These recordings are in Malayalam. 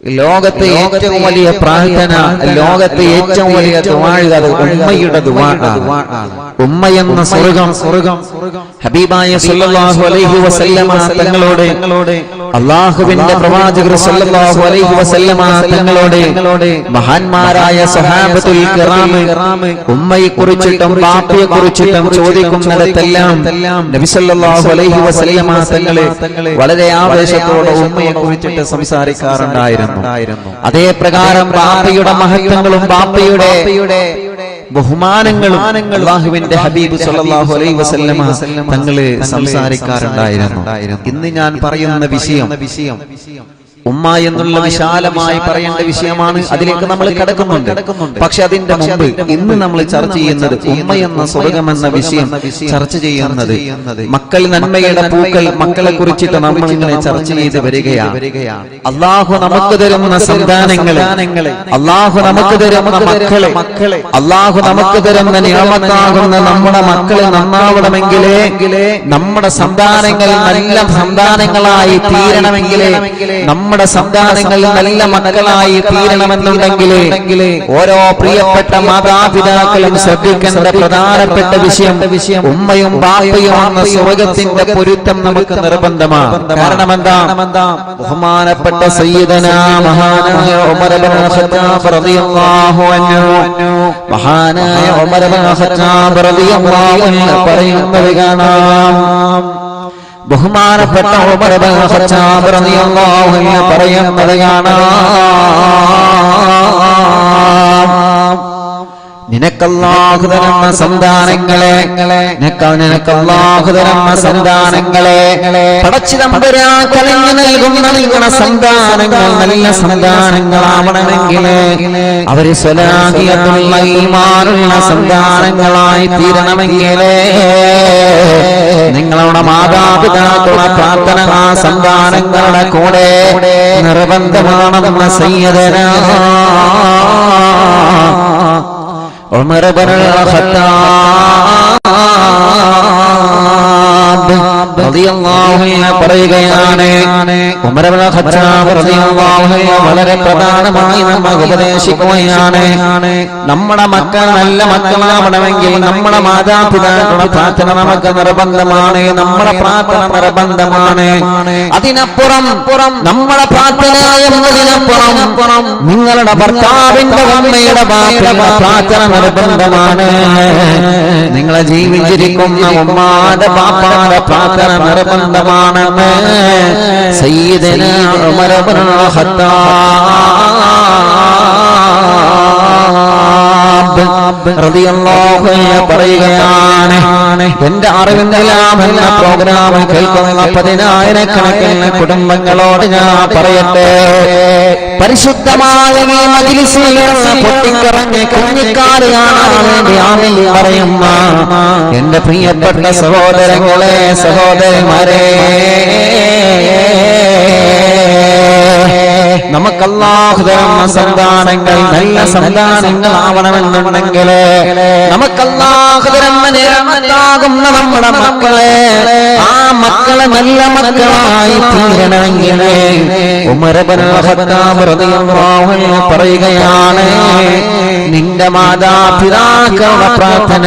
ലോകത്തെ ഏറ്റവും വലിയ പ്രാർത്ഥന, ലോകത്തെ ഏറ്റവും വലിയ ദുആ അത് ഉമ്മയുടെ ദുആ ആണ്. ഉമ്മ എന്ന സ്വർഗ്ഗം ഹബീബായ സല്ലല്ലാഹു അലൈഹി വസല്ലമ തങ്ങളോട് അല്ലാഹുവിന്റെ പ്രവാചകർ സല്ലല്ലാഹു അലൈഹി വസല്ലമ തങ്ങളോട് മഹാന്മാരായ സ്വഹാബത്തുൽ കിറാം ഉമ്മയെക്കുറിച്ചിട്ടും ബാപ്പയെക്കുറിച്ചിട്ടും ചോദിക്കുന്നിടത്തെല്ലാം നബി സല്ലല്ലാഹു അലൈഹി വസല്ലമ തങ്ങളെ വളരെ ആവേശത്തോടെ ഉമ്മയെക്കുറിച്ചിട്ട് സംസാരിക്കാറുണ്ടായിരുന്നു. അതേ പ്രകാരം ബാപ്പയുടെ മഹത്വങ്ങളും ബാപ്പയുടെ ബഹുമാനങ്ങളും അല്ലാഹുവിന്റെ ഹബീബ് സല്ലല്ലാഹു അലൈഹി വസല്ലമ തങ്ങളെ സംസാരിക്കാറുണ്ടായിരുന്നു. ഇന്ന് ഞാൻ പറയുന്ന വിഷയം ഉമ്മ എന്നുള്ള വിശാലമായി പറയേണ്ട വിഷയമാണ്. അതിലേക്ക് നമ്മൾ കടക്കുന്നുണ്ട്. പക്ഷെ അതിന്റെ മുമ്പ് ഇന്ന് നമ്മൾ ചർച്ച ചെയ്യുന്നത് ഉമ്മ എന്ന സ്വർഗ്ഗം എന്ന വിഷയം ചർച്ച ചെയ്യുന്നത് മക്കൾ നന്മയുടെ പൂക്കൾ, മക്കളെ കുറിച്ചിട്ട് നമ്മൾ ഇങ്ങനെ ചർച്ച ചെയ്ത് വരികയാണ്. അല്ലാഹു നമുക്ക് തരുന്ന സന്താനങ്ങളെ, അല്ലാഹു നമുക്ക് തരുന്ന മക്കളെ, അല്ലാഹു നമുക്ക് തരുന്ന നിഅമത്താകുന്ന നമ്മുടെ മക്കളെ നന്നാവണമെങ്കിലേ, നമ്മുടെ സന്താനങ്ങൾ നല്ല സന്താനങ്ങളായി തീരണമെങ്കിലേ, നമ്മുടെ സന്താനങ്ങൾ നല്ല മക്കളായി തീരണമെന്നുണ്ടെങ്കിൽ ഓരോ പ്രിയപ്പെട്ട മാതാപിതാക്കളും ശ്രദ്ധിക്കേണ്ട പ്രധാനപ്പെട്ട വിഷയം ഉമ്മയും ബാപ്പയും എന്ന സ്വർഗ്ഗത്തിന്റെ പൊരുത്തം നമുക്ക് നിർബന്ധമാണ്. കാരണം എന്താ? ബഹുമാനപ്പെട്ട സയ്യിദനാ മഹാനായ ഉമർ ഇബ്നു ഖത്താബ് റളിയല്ലാഹു അൻഹു, മഹാനായ ഉമർ ഇബ്നു ഖത്താബ് റളിയല്ലാഹു അൻഹു പറയുന്നത് കാണാം. ബഹുമാനപ്പെട്ട ഉമർ ഇബ്നു ഖത്താബ് റളിയല്ലാഹു അൻഹു പറയുന്നത് കാണാം, നിനക്കല്ലാഹു തരുന്ന സന്താനങ്ങളെ, നിനക്കല്ലാഹു തരുന്ന സന്താനങ്ങളെ പടച്ചു തമ്പുരാൻ കനിഞ്ഞു നൽകുന്ന നിങ്ങളുടെ സന്താനങ്ങൾ നല്ല സന്താനങ്ങളാവണമെങ്കിൽ അവര് സ്വലാഹിയത്തുള്ള ഈമാനുള്ള സന്താനങ്ങളായി തീരണമെങ്കിൽ നിങ്ങളുടെ മാതാപിതാക്കളുടെ പ്രാർത്ഥന ആ സന്താനങ്ങളുടെ കൂടെ നിർബന്ധമാണെന്ന സയ്യിദനാ ഉമർ ഇബ്നുൽ ഖത്താബ് റളിയല്ലാഹു അൻഹു പറയുകയാണ്. ഉമർ ഇബ്നുൽ ഖത്താബ് റളിയല്ലാഹു അൻഹു വളരെ പ്രധാനമായി നമ്മെ ഉപദേശിക്കുകയാണ്. നമ്മുടെ മക്കൾ നല്ല മക്കളാവണമെങ്കിൽ നമ്മുടെ മാതാപിതാക്കളുടെ പ്രാർത്ഥന നമുക്ക് നിർബന്ധമാണ്. നമ്മുടെ പ്രാർത്ഥന നിർബന്ധമാണ്. അതിനപ്പുറം നമ്മുടെ പ്രാർത്ഥന എന്നതിനപ്പുറം നിങ്ങളുടെ ഭർത്താവിന്റെ ഉമ്മയുടെ ബാപ്പയുടെ പ്രാർത്ഥന നിർബന്ധമാണ്. നിങ്ങളെ ജീവിച്ചിരിക്കുന്ന ഉമ്മാന്റെ ബാപ്പാന്റെ പ്രാർത്ഥന നിർബന്ധമാണെന്ന് സയ്യിദനാ ഉമർ ഇബ്നുൽ ഖത്താബ് റളിയല്ലാഹു അൻഹു പറയുകയാണ്. എന്റെ അറിവിന്റെല്ലാം എന്ന പ്രോഗ്രാം കേൾക്കുന്ന 10,000-കണക്കിന് കുടുംബങ്ങളോട് ഞാൻ പറയട്ടെ, പരിശുദ്ധമായ ഈ മജ്‌ലിസിൽ പൊട്ടിക്കറങ്ങി കുഞ്ഞിക്കാറ് കാണാൻ വേണ്ടി ആമീൻ പറയുന്ന എന്റെ പ്രിയപ്പെട്ട സഹോദരങ്ങളെ, സഹോദരിമാരെ, നമുക്ക് അല്ലാഹു തരുന്ന സന്താനങ്ങൾ നല്ല സന്താനങ്ങളാവണമെന്നുണ്ടെങ്കിൽ നമുക്ക് അല്ലാഹു തരുന്ന നിഅമത്താകുന്ന നമ്മുടെ മക്കളെ, ആ മക്കളെ നല്ല മക്കളായി തീരണമെങ്കിൽ ഉമർ ഇബ്നുൽ ഖത്താബ് റളിയല്ലാഹു അൻഹു പറയുകയാണ്, നിന്റെ മാതാപിതാക്കളുടെ പ്രാർത്ഥന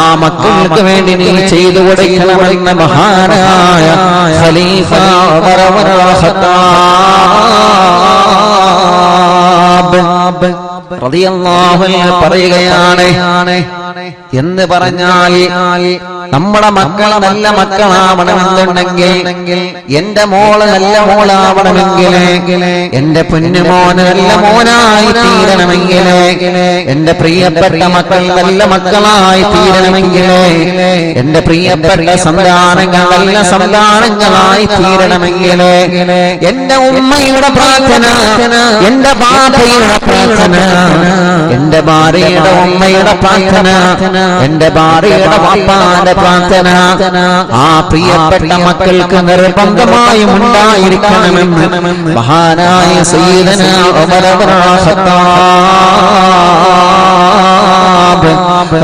ആ മക്കൾക്ക് വേണ്ടി നീ ചെയ്തു കൊടുക്കണമെന്ന് മഹാനായ ഖലീഫ ഉമർ ഇബ്നുൽ ഖത്താബ് റളിയല്ലാഹു അൻഹു പറയുകയാണ്. എന്ന് പറഞ്ഞാൽ നമ്മുടെ മക്കൾ നല്ല മക്കളാവണമെന്നുണ്ടെങ്കിൽ, എന്റെ മോള് നല്ല മോളാവണമെങ്കിൽ, എന്റെ പൊന്നുമോന് നല്ല മോനായി തീരണമെങ്കിൽ, എന്റെ പ്രിയപ്പെട്ട മക്കൾ നല്ല മക്കളായി തീരണമെങ്കിൽ, എന്റെ പ്രിയപ്പെട്ട സന്താനങ്ങൾ നല്ല സന്താനങ്ങളായി തീരണമെങ്കിൽ, എന്റെ ഉമ്മയുടെ പ്രാർത്ഥന, എന്റെ ബാബയുടെ പ്രാർത്ഥന, എന്റെ ഭാര്യയുടെ ഉമ്മയുടെ പ്രാർത്ഥന, എന്റെ ഭാര്യയുടെ ബാപ്പാന്റെ പ്രാർത്ഥന ആ പ്രിയപ്പെട്ട മക്കൾക്ക് നിർബന്ധമായും ഉണ്ടായിരിക്കണമെന്ന് മഹാനായ സയ്യിദനാ ഉമർ ഇബ്നുൽ ഖത്താബ്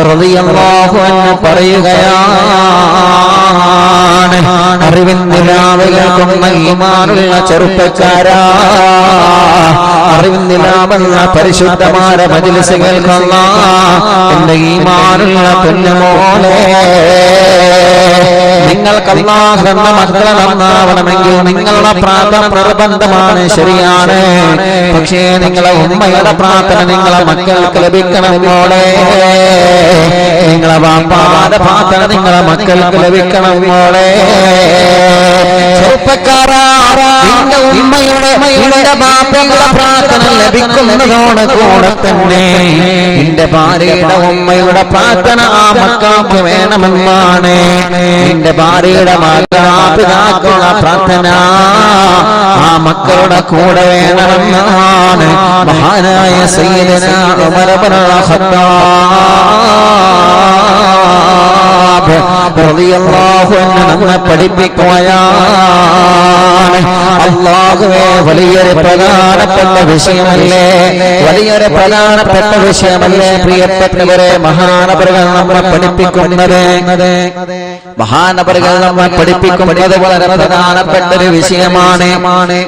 റളിയല്ലാഹു അൻഹു പറയുകയാണ്. അറിവിന്റെ രാവിലെ ഈമാനുള്ള ചെറുപ്പക്കാരാ, ദിനാമെന്ന പരിശുദ്ധമായ മജ്‌ലിസ് കേൾക്കുന്ന എന്റെ ഈമാനുള്ള പൊന്നുമോളെ, നിങ്ങൾക്ക് അല്ലാഹു തന്ന മക്കളെ നന്നാവണമെങ്കിൽ നിങ്ങളുടെ പ്രാർത്ഥന നിർബന്ധമാണ്, ശരിയാണ്. പക്ഷേ നിങ്ങളെ ഉമ്മയുടെ പ്രാർത്ഥന നിങ്ങളെ മക്കൾക്ക് ലഭിക്കണം മോളെ. നിങ്ങളെ വാപ്പാടെ പ്രാർത്ഥന നിങ്ങളെ മക്കൾക്ക് ലഭിക്കണം മോളെ. ചെറുപ്പക്കാരാ, നിന്റെ ഉമ്മയുടെ ബാപ്പയുടെ പ്രാർത്ഥന ലഭിക്കുന്നതോട് കൂടെ തന്നെ നിന്റെ ഭാര്യയുടെ ഉമ്മയുടെ പ്രാർത്ഥന ആ മക്കൾക്ക് വേണമെന്നാണ്. നിന്റെ ഭാര്യയുടെ മാതാപിതാക്കളുടെ പ്രാർത്ഥന ആ മക്കളുടെ കൂടെ വേണമെന്നാണ് മഹാനായ സയ്യിദനാ ഉമർ ഇബ്നുൽ ഖത്താബ് റളിയല്ലാഹു അൻഹു നമ്മെ പഠിപ്പിക്കുകയാണ്. അല്ലാഹുവേ, വലിയൊരു പ്രധാനപ്പെട്ട വിഷയമല്ലേ, വലിയൊരു പ്രധാനപ്പെട്ട വിഷയമല്ലേ പ്രിയപ്പെട്ടവരെ മഹാനവറുകൾ നമ്മെ പഠിപ്പിക്കുന്നത്. മഹാനവറുകൾ നമ്മെ പഠിപ്പിക്കുന്നത് വളരെ പ്രധാനപ്പെട്ട ഒരു വിഷയമാണ്.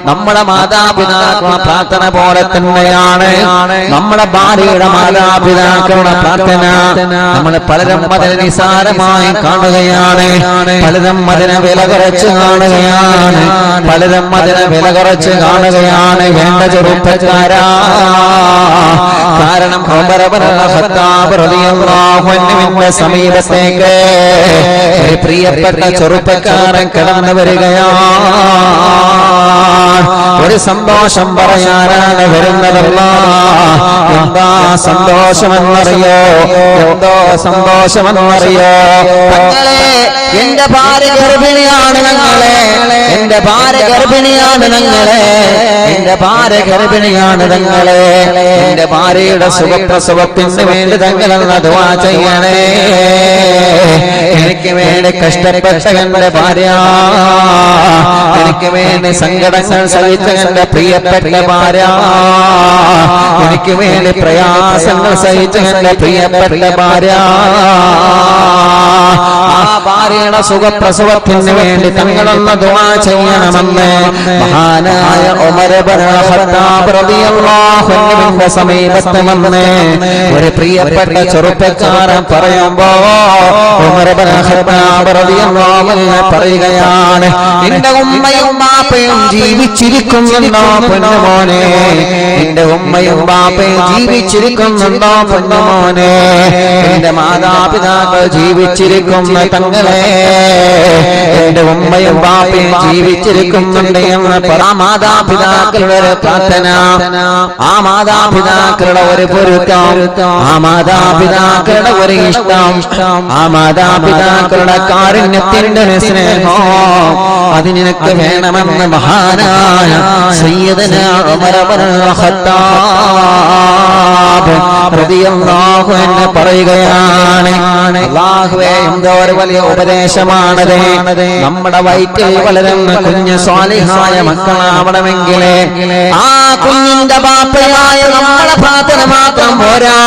നമ്മുടെ മാതാപിതാക്കളുടെ പ്രാർത്ഥന പോലെ തന്നെയാണ് നമ്മുടെ ഭാര്യയുടെ മാതാപിതാക്കളുടെ പ്രാർത്ഥന. നമ്മൾ പലരും അതിനെ നിസാരമായി കാണുകയാണ്, പലരും അതിനെ വില കുറച്ച് കാണുകയാണ്, പലരും അതിനെ വില കുറച്ച് കാണുകയാണ്. വേണ്ട ചെറുപ്പക്കാരാ, കാരണം ഉമർ ഇബ്നുൽ ഖത്താബ് റളിയല്ലാഹു അൻഹുവിന്റെ സമീപത്തേക്ക് ഒരു പ്രിയപ്പെട്ട ചെറുപ്പക്കാരൻ കടന്നു വരികയാണ്. ഒരു സന്തോഷം പറയാനാണ് വരുന്നതല്ല. എന്താ സന്തോഷമെന്നറിയോ? എന്തോ സന്തോഷമെന്നറിയോ? തങ്ങളെ, എന്റെ ഭാര്യ ഗർഭിണിയാണ്, ഞങ്ങളെ എന്റെ ഭാര്യ ഗർഭിണിയാണ്, ഞങ്ങളെ എന്റെ ഭാര്യ ഗർഭിണിയാണ്, ഞങ്ങളെ എന്റെ ഭാര്യയുടെ സുഖപ്രസവത്തിന് വേണ്ടി തങ്ങളെന്ന് ദുആ ചെയ്യണേ. എനിക്ക് വേണ്ടി കഷ്ടപ്പെട്ട എന്റെ ഭാര്യ, എനിക്ക് വേണ്ടി സങ്കടങ്ങൾ സഹിച്ച എന്റെ പ്രിയപ്പെട്ട ഭാര്യ, എനിക്ക് വേണ്ടി പ്രയാസങ്ങൾ സഹിച്ച എന്റെ പ്രിയപ്പെട്ട ഭാര്യ, ആ ഭാര്യയുടെ സുഖപ്രസവത്തിന് വേണ്ടി തങ്ങളൊന്ന് ദുആ ചെയ്യണമെന്ന് മഹാനായ ഉമർ ഇബ്നുൽ ഖത്താബ് റളിയല്ലാഹു അൻഹുവിന്റെ സമീപത്ത് വന്ന് ഒരു പ്രിയപ്പെട്ട ചെറുപ്പക്കാരൻ പറയുമ്പോ ഉമർ ഇബ്നുൽ ഖത്താബ് റളിയല്ലാഹു അൻഹു പറയുകയാണ്, നിന്റെ ഉമ്മയും ബാപ്പയും ജീവിച്ചിരിക്കുന്നുണ്ടോ പൊന്നുമോനെ? നിന്റെ ഉമ്മയും ബാപ്പയും ജീവിച്ചിരിക്കുന്നുണ്ടോ പൊന്നുമോനെ? എന്റെ മാതാപിതാക്കൾ ജീവിച്ചിരിക്കുന്ന തങ്ങളെ, എന്റെ ഉമ്മയും ബാപ്പയും ജീവിച്ചിരിക്കുന്നുണ്ട് എന്ന് ആ മാതാപിതാക്കളുടെ ഒരു പ്രാർത്ഥന, ആ മാതാപിതാക്കളുടെ ഒരു പൊരുത്തം, ആ മാതാപിതാക്കളുടെ ഒരു ഇഷ്ടം, ആ മാതാപിതാക്കളുടെ കാരുണ്യത്തിന്റെ സ്നേഹം അത് നിനക്ക് വേണമെന്ന് മഹാനായ സയ്യിദനാ ഉമർ ഇബ്നുൽ ഖത്താബ് റളിയല്ലാഹു അൻഹു പറയുകയാണ്. അല്ലാഹുവേ, എന്തോ ഒരു വലിയ ഉപദേശമാണത്. നമ്മുടെ വയറ്റിൽ വളരുന്ന കുഞ്ഞ് സ്വാലിഹായ മക്കളാവണമെങ്കിൽ ആ കുഞ്ഞിന്റെ ബാപ്പയായ നമ്മുടെ പ്രാർത്ഥന മാത്രം പോരാ,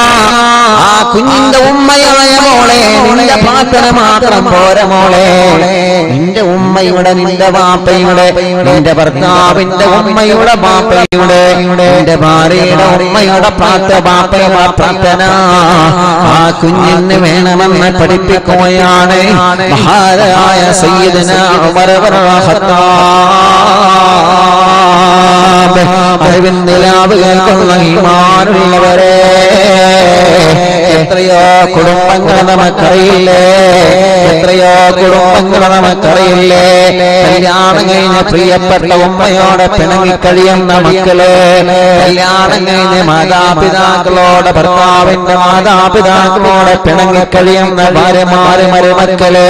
ആ കുഞ്ഞിന്റെ ഉമ്മയായ മോളെ നിന്റെ പ്രാർത്ഥന മാത്രം പോരാ മോളെ. നിന്റെ ഉമ്മയുടെ, നിന്റെ ബാപ്പയുടെ, നിന്റെ ഭർത്താവിന്റെ ഉമ്മയുടെ ബാപ്പയുടെ, നിന്റെ ഭാര്യയുടെ ഉമ്മയുടെ ബാപ്പയുടെ പ്രാർത്ഥന ആ കുഞ്ഞിന് വേണമെന്ന് പഠിപ്പിക്കുകയാണ് മഹാനായ സയ്യിദനാ ഉമർ ഇബ്നുൽ ഖത്താബ്. അറിവിന്റെ ലാഭ കേൾക്കുന്ന ഈമാനുള്ളവരെ, എത്രയോ കുടുംബങ്ങൾ നമുക്കറിയില്ലേ, എത്രയോ കുടുംബങ്ങൾ നമുക്കറിയില്ലേ. കല്യാണം കഴിഞ്ഞ പ്രിയപ്പെട്ട ഉമ്മയോടെ പിണങ്ങിക്കഴിയുന്ന മക്കള്, കല്യാണം കഴിഞ്ഞ് മാതാപിതാക്കളോട്, ഭർത്താവിന്റെ മാതാപിതാക്കളോട് പിണങ്ങിക്കഴിയുന്ന ഭാര്യമാര്, മരുമക്കള്.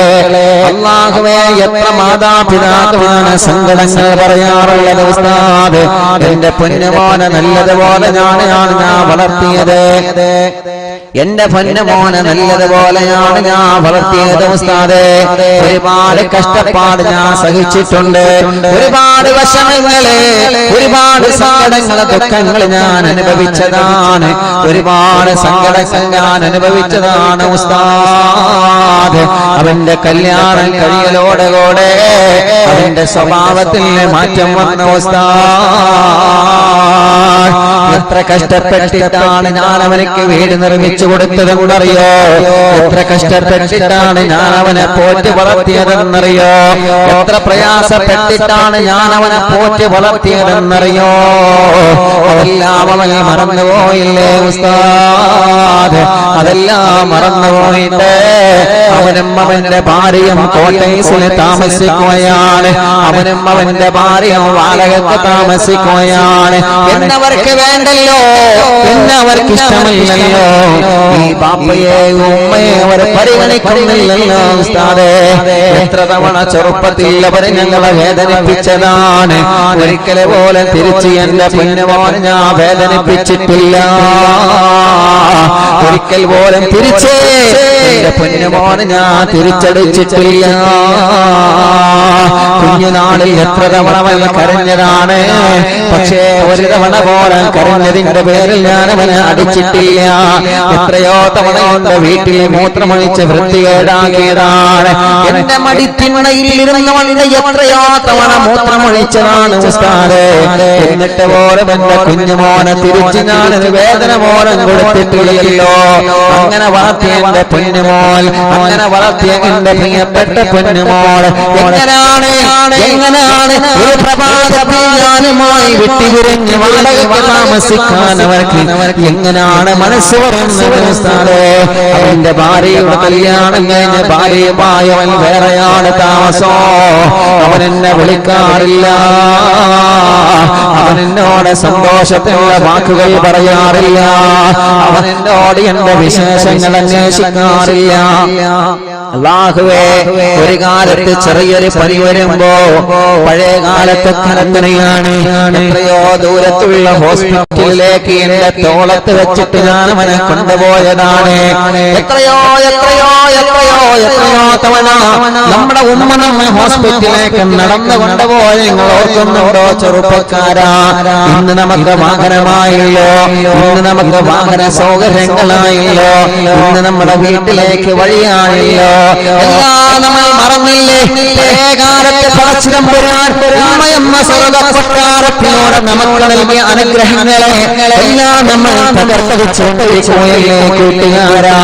അല്ലാഹുവേ, എത്ര മാതാപിതാക്കളാണ് സങ്കടങ്ങൾ പറയാറുള്ളത്. ഉസ്താദ്, എന്റെ പൊന്നുമോനെ നല്ലതുപോലെ ഞാൻ വളർത്തിയത്, എന്റെ പൊന്നുമോനെ നല്ലതുപോലെയാണ് ഞാൻ വളർത്തിയത് ഉസ്താദേ. ഒരുപാട് കഷ്ടപ്പാട് ഞാൻ സഹിച്ചിട്ടുണ്ട്, ഒരുപാട് വിഷമങ്ങള്, ഒരുപാട് സങ്കടങ്ങൾ, ദുഃഖങ്ങൾ ഞാൻ അനുഭവിച്ചതാണ്, ഒരുപാട് സങ്കടങ്ങൾ ഞാൻ അനുഭവിച്ചതാണ് ഉസ്താദ്. അവന്റെ കല്യാണം കഴിയലോടുകൂടെ അവന്റെ സ്വഭാവത്തിൽ മാറ്റം വന്ന ഉസ്താദ്. എത്ര കഷ്ടപ്പെട്ടിട്ടാണ് ഞാൻ അവനക്ക് വീട് നിർമ്മിച്ചു കൊടുത്തതെന്നറിയോ? എത്ര കഷ്ടപ്പെട്ടിട്ടാണ് ഞാൻ അവനെ പോറ്റി വളർത്തിയതെന്നറിയോ? എത്ര പ്രയാസപ്പെട്ടിട്ടാണ് ഞാൻ അവനെ പോറ്റി വളർത്തിയതെന്നറിയോ? അതെല്ലാം അവൻ മറന്നുപോയില്ലേ ഉസ്താദ്? അതെല്ലാം മറന്നുപോയിട്ട് അവനും അവന്റെ ഭാര്യയും കോട്ടേഴ്സിൽ താമസിക്കുകയാണ്. അവനും അവന്റെ ഭാര്യയും വാടകയ്ക്ക് താമസിക്കുകയാണ്. എന്നവർക്ക് വേണ്ടല്ലോ, എന്നവർക്ക് ഇഷ്ടമില്ലല്ലോ. ഈ ബാപ്പയെ ഉമ്മയെ അവർ പരിഗണിക്കുന്നില്ലല്ലോ ഉസ്താദേ. എത്ര തവണ ചെറുപ്പത്തിൽ അവര് ഞങ്ങളെ വേദനിപ്പിച്ചതാണ്. ഒരിക്കലെ പോലെ തിരിച്ച് എന്റെ പൊന്നുമോൻ ഞാൻ വേദനിപ്പിച്ചിട്ടില്ല. ഒരിക്കൽ പോലും തിരിച്ച് എന്റെ പൊന്നുമോൻ ഞാൻ തിരിച്ചടിച്ചിട്ടില്ല. കുഞ്ഞുനാളിൽ എത്ര തവണ അവൻ കരഞ്ഞതാണ്. പക്ഷേ ഒരു തവണ പോലെ കരഞ്ഞതിന്റെ പേരിൽ ഞാൻ അവനെ അടിച്ചിട്ടില്ല. എത്രയോ തവണ എന്റെ വീട്ടിൽ മൂത്രമൊഴിച്ച് വൃത്തികേടാക്കിയതാണ്. എന്റെ മടിത്തിണ്ണയിൽ ഇരുന്നവളുടെ എത്രയോ തവണ മൂത്രമൊഴിച്ചതാണ് ഉസ്താദേ. എന്നിട്ട് പോലും എന്റെ കുഞ്ഞുമോനെ തിരിച്ച് ഞാനൊരു വേദന പോലും കൊടുത്തിട്ടില്ലല്ലോ. അങ്ങനെ വളർത്തിയ എന്റെ പൊന്നുമോൾ, അങ്ങനെ വളർത്തിയ എന്റെ പ്രിയപ്പെട്ട പൊന്നുമോൾ എങ്ങനെയാണ് ഒരു പ്രഭാതത്തിൽ ഞാനുമായി വിട്ടുപിരിഞ്ഞ് വാടകയ്ക്ക് താമസിക്കാൻ അവർക്ക് എങ്ങനെയാണ് മനസ്സ് വരുന്നത് ഉസ്താദേ? അവന്റെ ഭാര്യയുടെ കല്യാണം കഴിഞ്ഞ് ഭാര്യയുമായി അവൻ വേറെയാണ് താമസം. അവൻ എന്നെ വിളിക്കാറില്ല. അവൻ എന്നോട് സന്തോഷത്തിലുള്ള വാക്കുകൾ പറയാറില്ല. അവൻ എന്നോട് എന്റെ വിശേഷങ്ങൾ അന്വേഷിക്കാറില്ല. അല്ലാഹുവേ, ഒരു കാലത്ത് ചെറിയൊരു പനി വരുമ്പോ പഴയ കാലത്തെ കനത്തനെയാണ് എത്രയോ ദൂരത്തുള്ള ഹോസ്പിറ്റലിലേക്ക് എന്റെ തോളത്ത് വെച്ചിട്ട് ഞാൻ അവനെ കൊണ്ടുപോയതാണ്. എത്രയോ എത്രയോ എത്രയോ എത്രയോ തവണ നമ്മുടെ ഉമ്മ നമ്മെ ഹോസ്പിറ്റലിലേക്ക് നടന്നു കൊണ്ടുപോയ നിങ്ങൾ ഓർക്കുന്നുണ്ടോ ചെറുപ്പക്കാരാ? ഇന്ന് നമുക്ക് വാഹനമായല്ലോ, ഇന്ന് നമുക്ക് വാഹന സൗകര്യങ്ങളായല്ലോ, ഇന്ന് നമ്മുടെ വീട്ടിലേക്ക് വഴിയായല്ലോ. എല്ലാം നമ്മൾ മറന്നില്ലേ? കാലത്തെ പടച്ചിടമ്പുരാൻ ഉമ്മയെന്ന സ്വർഗ്ഗകൊട്ടാരത്തിനോട് നമുക്ക് നൽകിയ അനുഗ്രഹങ്ങളെ എല്ലാം നമ്മൾ തകർത്തടിച്ചുകൊണ്ടിരിക്കുകയല്ലേ കൂട്ടുകാരാ?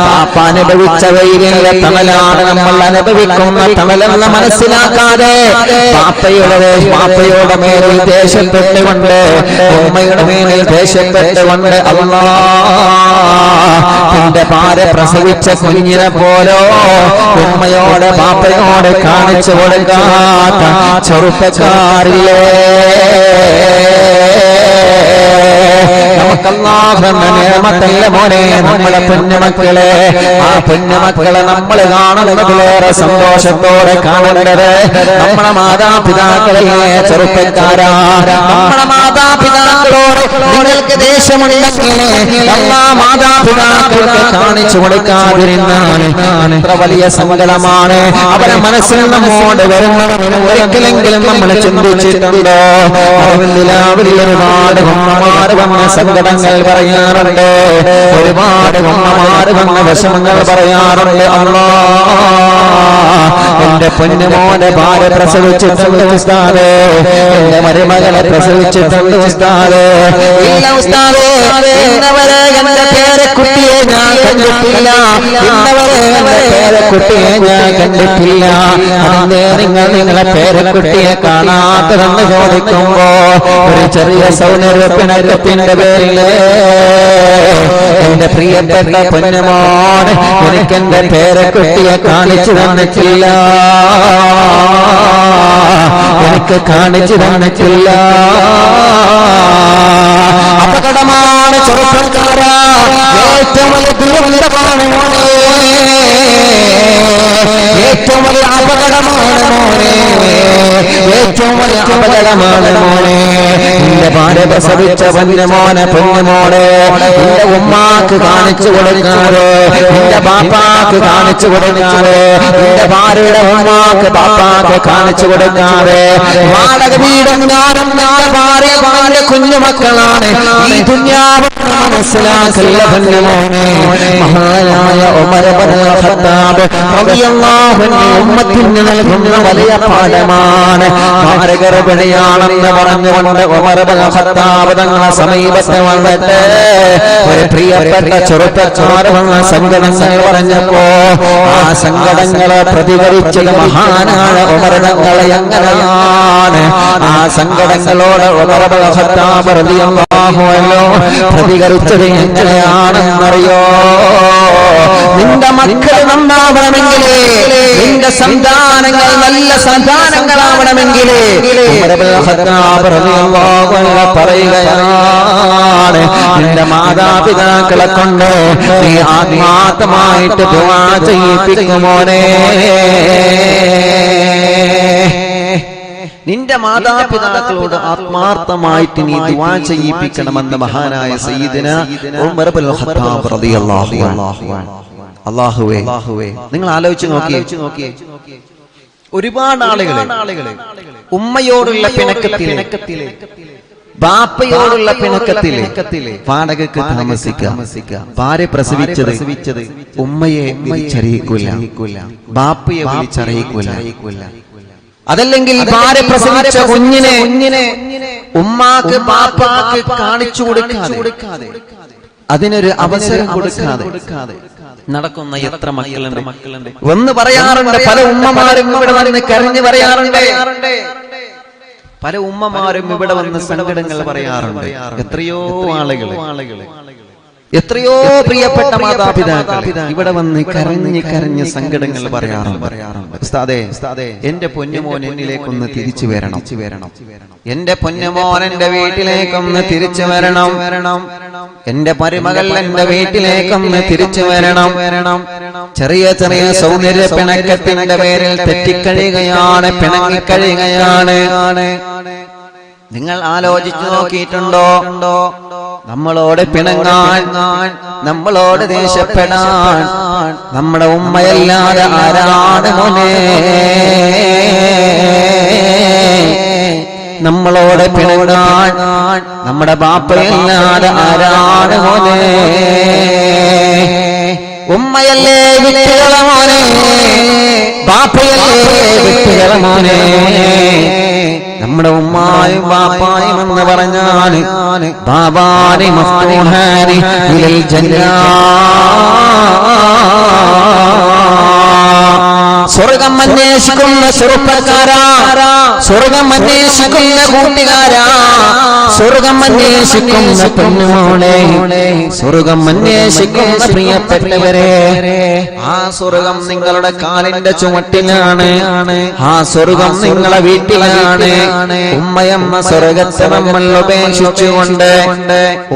പാപ്പ അനുഭവിച്ച വെയിലിന്റെ തണലാണ് നമ്മൾ അനുഭവിക്കുന്ന തണലെന്ന് മനസ്സിലാക്കാതെ പാപ്പയുടെ മേലിൽ ദേഷ്യപ്പെട്ടുകൊണ്ട്, ഉമ്മയുടെ മേലിൽ ദേഷ്യപ്പെട്ടുകൊണ്ട് എന്റെ ഭാര്യ പ്രസവിച്ച കുഞ്ഞിനെ പോലോ ഉമ്മയോട് പാപ്പയോട് കാണിച്ചു കൊടുക്കാത്ത ചെറുപ്പക്കാരില്ലേ? നമുക്കല്ലാഹുവിന്റെ മോനെ, നമ്മളെ പൊന്നുമക്കളെ, ആ പൊന്നുമക്കളെ നമ്മൾ കാണുന്നതിലേറെ സന്തോഷത്തോടെ കാണേണ്ടത് നമ്മളെ മാതാപിതാക്കളെ. ചെറുപ്പക്കാരാ, നമ്മളെ മാതാപിതാക്കളോട് നിങ്ങൾക്ക് ദേഷ്യമുണ്ടെങ്കിൽ എല്ലാ മാതാപിതാക്കൾക്ക് കാണിച്ചു കൊടുക്കാതിരുന്നാൽ എത്ര വലിയ സങ്കടമാണ് അവരെ മനസ്സിൽ നമ്മോട് വരുന്നതെന്ന് ഒരിക്കലെങ്കിലും നമ്മൾ ചിന്തിച്ചിട്ടുണ്ടോ? ഒരുപാട് ഉമ്മമാര് വന്ന സങ്കടങ്ങൾ പറയാറുണ്ട്, ഒരുപാട് ഉമ്മമാര് വന്ന വിഷമങ്ങൾ പറയാറുണ്ട്. എന്റെ പൊന്നുമോനെ ഭാര്യ പ്രസവിച്ചിട്ടുണ്ട് ഉസ്താദേ, എന്റെ മരുമകളെ പ്രസവിച്ചിട്ടുണ്ട് ഉസ്താദേ. ഇല്ല ഉസ്താദേ, ഇന്നവരെ എന്റെ പേരക്കുട്ടിയെ ഞാൻ കണ്ടിട്ടില്ല, ഇന്നവരെ എന്റെ പേരക്കുട്ടിയെ ഞാൻ കണ്ടിട്ടില്ല. അന്നേ നിങ്ങളെ പേരക്കുട്ടിയെ കാണാത്തതെന്ന് ചോദിക്കുമ്പോ ഒരു ചെറിയ സൗന്ദര്യപ്പിണക്കത്തിന്റെ പേരില് എന്റെ പ്രിയപ്പെട്ട പൊന്നുമോനെ എനിക്ക് എന്റെ പേരക്കുട്ടിയെ കാണിച്ചു തന്നിട്ടില്ല, എനിക്ക് കാണിച്ചു തന്നിട്ടില്ല. അപകടമാണ് ചെറുപ്പക്കാരാ, ഏറ്റവും വലിയ ദുരന്തമാണ് മോനെ, ഏറ്റവും വലിയ അപകടമാണ് മോനെ, ഏറ്റവും വലിയ അപകടമാണ് മോനെ. എന്റെ ഭാര്യ പ്രസവിച്ച പൊന്നുമോനെ, പൊന്നുമോളെ എന്റെ ഉമ്മാക്ക് കാണിച്ചു കൊടുക്കാറ്, എന്റെ ബാപ്പാക്ക് കാണിച്ചു കൊടുക്കാറ്, എന്റെ ഭാര്യയുടെ ഉമ്മാക്ക് ബാപ്പാക്ക് കാണിച്ചു കൊടുക്കാറ്. വാടക വീടും ഞാനും ഭാര്യ ഭാര്യ കുഞ്ഞുമക്കളാണ്. ഈ ദുനിയാവ് മനസ്സിലാക്കില്ല പൊന്നുമോനെ. മഹാനായ ഉമർ ഇബ്നുൽ ഖത്താബ് റളിയല്ലാഹു അൻഹു ഉമ്മത്തിന് നൽകുന്ന വലിയ പാഠമാണ്. ഭാര്യ ഗർഭിണിയാണെന്ന് പറഞ്ഞുകൊണ്ട് പറഞ്ഞുകൊണ്ട് ഉമർ ഇബ്നു ഖത്താബ് തങ്ങളെ സമീപത്ത് വന്നിട്ട് ഒരു പ്രിയപ്പെട്ട ചെറുപ്പക്കാരൻ വന്ന സങ്കടങ്ങൾ പറഞ്ഞപ്പോ ആ സങ്കടങ്ങളെ പ്രതികരിച്ചത് മഹാനായ ഉമർ തങ്ങളെ എങ്ങനെയാണ് ആ സങ്കടങ്ങളോട് ഉമർ ഇബ്നു ഖത്താബ് റളിയല്ലാഹു അൻഹു പ്രതികരിച്ചത് എങ്ങനെയാണെന്നറിയോ? നിന്റെ മക്കൾ നന്നാവണമെങ്കിൽ, നിന്റെ സന്താനങ്ങൾ നല്ല സന്താനങ്ങളാവണമെങ്കിൽ ഉമർ ഇബ്നു ഖത്താബ് റളിയല്ലാഹു അൻഹു പറയുകയാണ്, നിന്റെ മാതാപിതാക്കളെ കൊണ്ട് നീ ആത്മാർത്ഥമായിട്ട് ദുആ ചെയ്യിപ്പിക്കുമോനെ. നിന്റെ മാതാപിതാക്കളോട് ആത്മാർത്ഥമായിട്ട് നീ ദുആ ചെയ്യിപ്പിക്കണമെന്ന് മഹാനായ സയ്യിദുനാ ഉമർ ഇബ്നു ഖത്താബ് റളിയല്ലാഹു അൻഹു. അല്ലാഹുവേ, നിങ്ങൾ ആലോചിച്ച് നോക്കിയേ, ഒരുപാട് ആളുകളെ ഉമ്മയോടുള്ള പിണക്കത്തിലെ, ബാപ്പയോടുള്ള പിണക്കത്തിലെ, വാടകയ്ക്ക് താമസിക്കാം, ഭാര്യ പ്രസവിച്ചത് ഉമ്മയെ വിളിച്ചറിയിക്കൂല, ബാപ്പയെ വിളിച്ചറിയിക്കൂല, അതല്ലെങ്കിൽ ഭാര്യ പ്രസവിച്ച കുഞ്ഞിനെ ഉമ്മാക്ക് ബാപ്പാക്ക് കാണിച്ചു കൊടുക്കാതെ, അതിനൊരു അവസരം കൊടുക്കാതെ നടക്കുന്ന എത്ര മക്കളുണ്ട്. ഒന്ന് പറയാറുണ്ട്, പല ഉമ്മമാരും ഇവിടെ വന്ന് കരഞ്ഞു പറയാറുണ്ട്, പല ഉമ്മമാരും ഇവിടെ വന്ന് സങ്കടങ്ങൾ പറയാറുണ്ട്. എത്രയോ ആളുകൾ, എത്രയോ പ്രിയപ്പെട്ട മാതാപിതാക്കൾ ഇവിടെ വന്ന് കരഞ്ഞ് സങ്കടങ്ങൾ പറയാറുണ്ട്. ഉസ്താദേ, എന്റെ പൊന്നുമോൻ എന്നിലേക്കൊന്ന് തിരിച്ചു വരണം, എന്റെ പൊന്നുമോൻ എന്റെ വീട്ടിലേക്കൊന്ന് തിരിച്ചു വരണം, എന്റെ മരുമകൾ എന്റെ വീട്ടിലേക്കൊന്ന് തിരിച്ചു വരണം. ചെറിയ ചെറിയ സൗന്ദര്യ പിണക്കത്തിന്റെ പേരിൽ തെറ്റിക്കഴിയുകയാണ്, പിണങ്ങിക്കഴിയുകയാണ്. നിങ്ങൾ ആലോചിച്ചു നോക്കിയിട്ടുണ്ടോ? നമ്മളോട് പിണങ്ങാൻ, നമ്മളോട് ദേഷ്യപ്പെടാൻ നമ്മുടെ ഉമ്മയല്ലാതെ ആരാണ് മോനെ? നമ്മളോട് പിണങ്ങാൻ നമ്മുടെ ബാപ്പയല്ലാതെ ആരാണ് മോനെ? ഉമ്മയല്ലേ വിട്ടുകള മോനെ, ബാപ്പയല്ലേ വിട്ടുകള മോനെ. നമ്മുടെ ഉമ്മായും ബാപ്പായും എന്ന് പറഞ്ഞാല് ബാബാനി മഫ്തൂഹാനി ഇലൽ ജന്ന, സ്വർഗം അന്വേഷിക്കുന്ന ചെറുപ്പക്കാരാ, സ്വർഗം അന്വേഷിക്കുന്ന കൂട്ടുകാരാ, സ്വർഗം അന്വേഷിക്കുന്ന പെണ്ണുമോളെ, സ്വർഗം അന്വേഷിക്കുന്ന പ്രിയപ്പെട്ടവരെ, ആ സ്വർഗം നിങ്ങളുടെ കാലിന്റെ ചുവട്ടിലാണ്, ആ സ്വർഗം നിങ്ങളെ വീട്ടിലാണ്. ഉമ്മയെന്ന സ്വർഗത്തെ നമ്മൾ ഉപേക്ഷിച്ചുകൊണ്ട്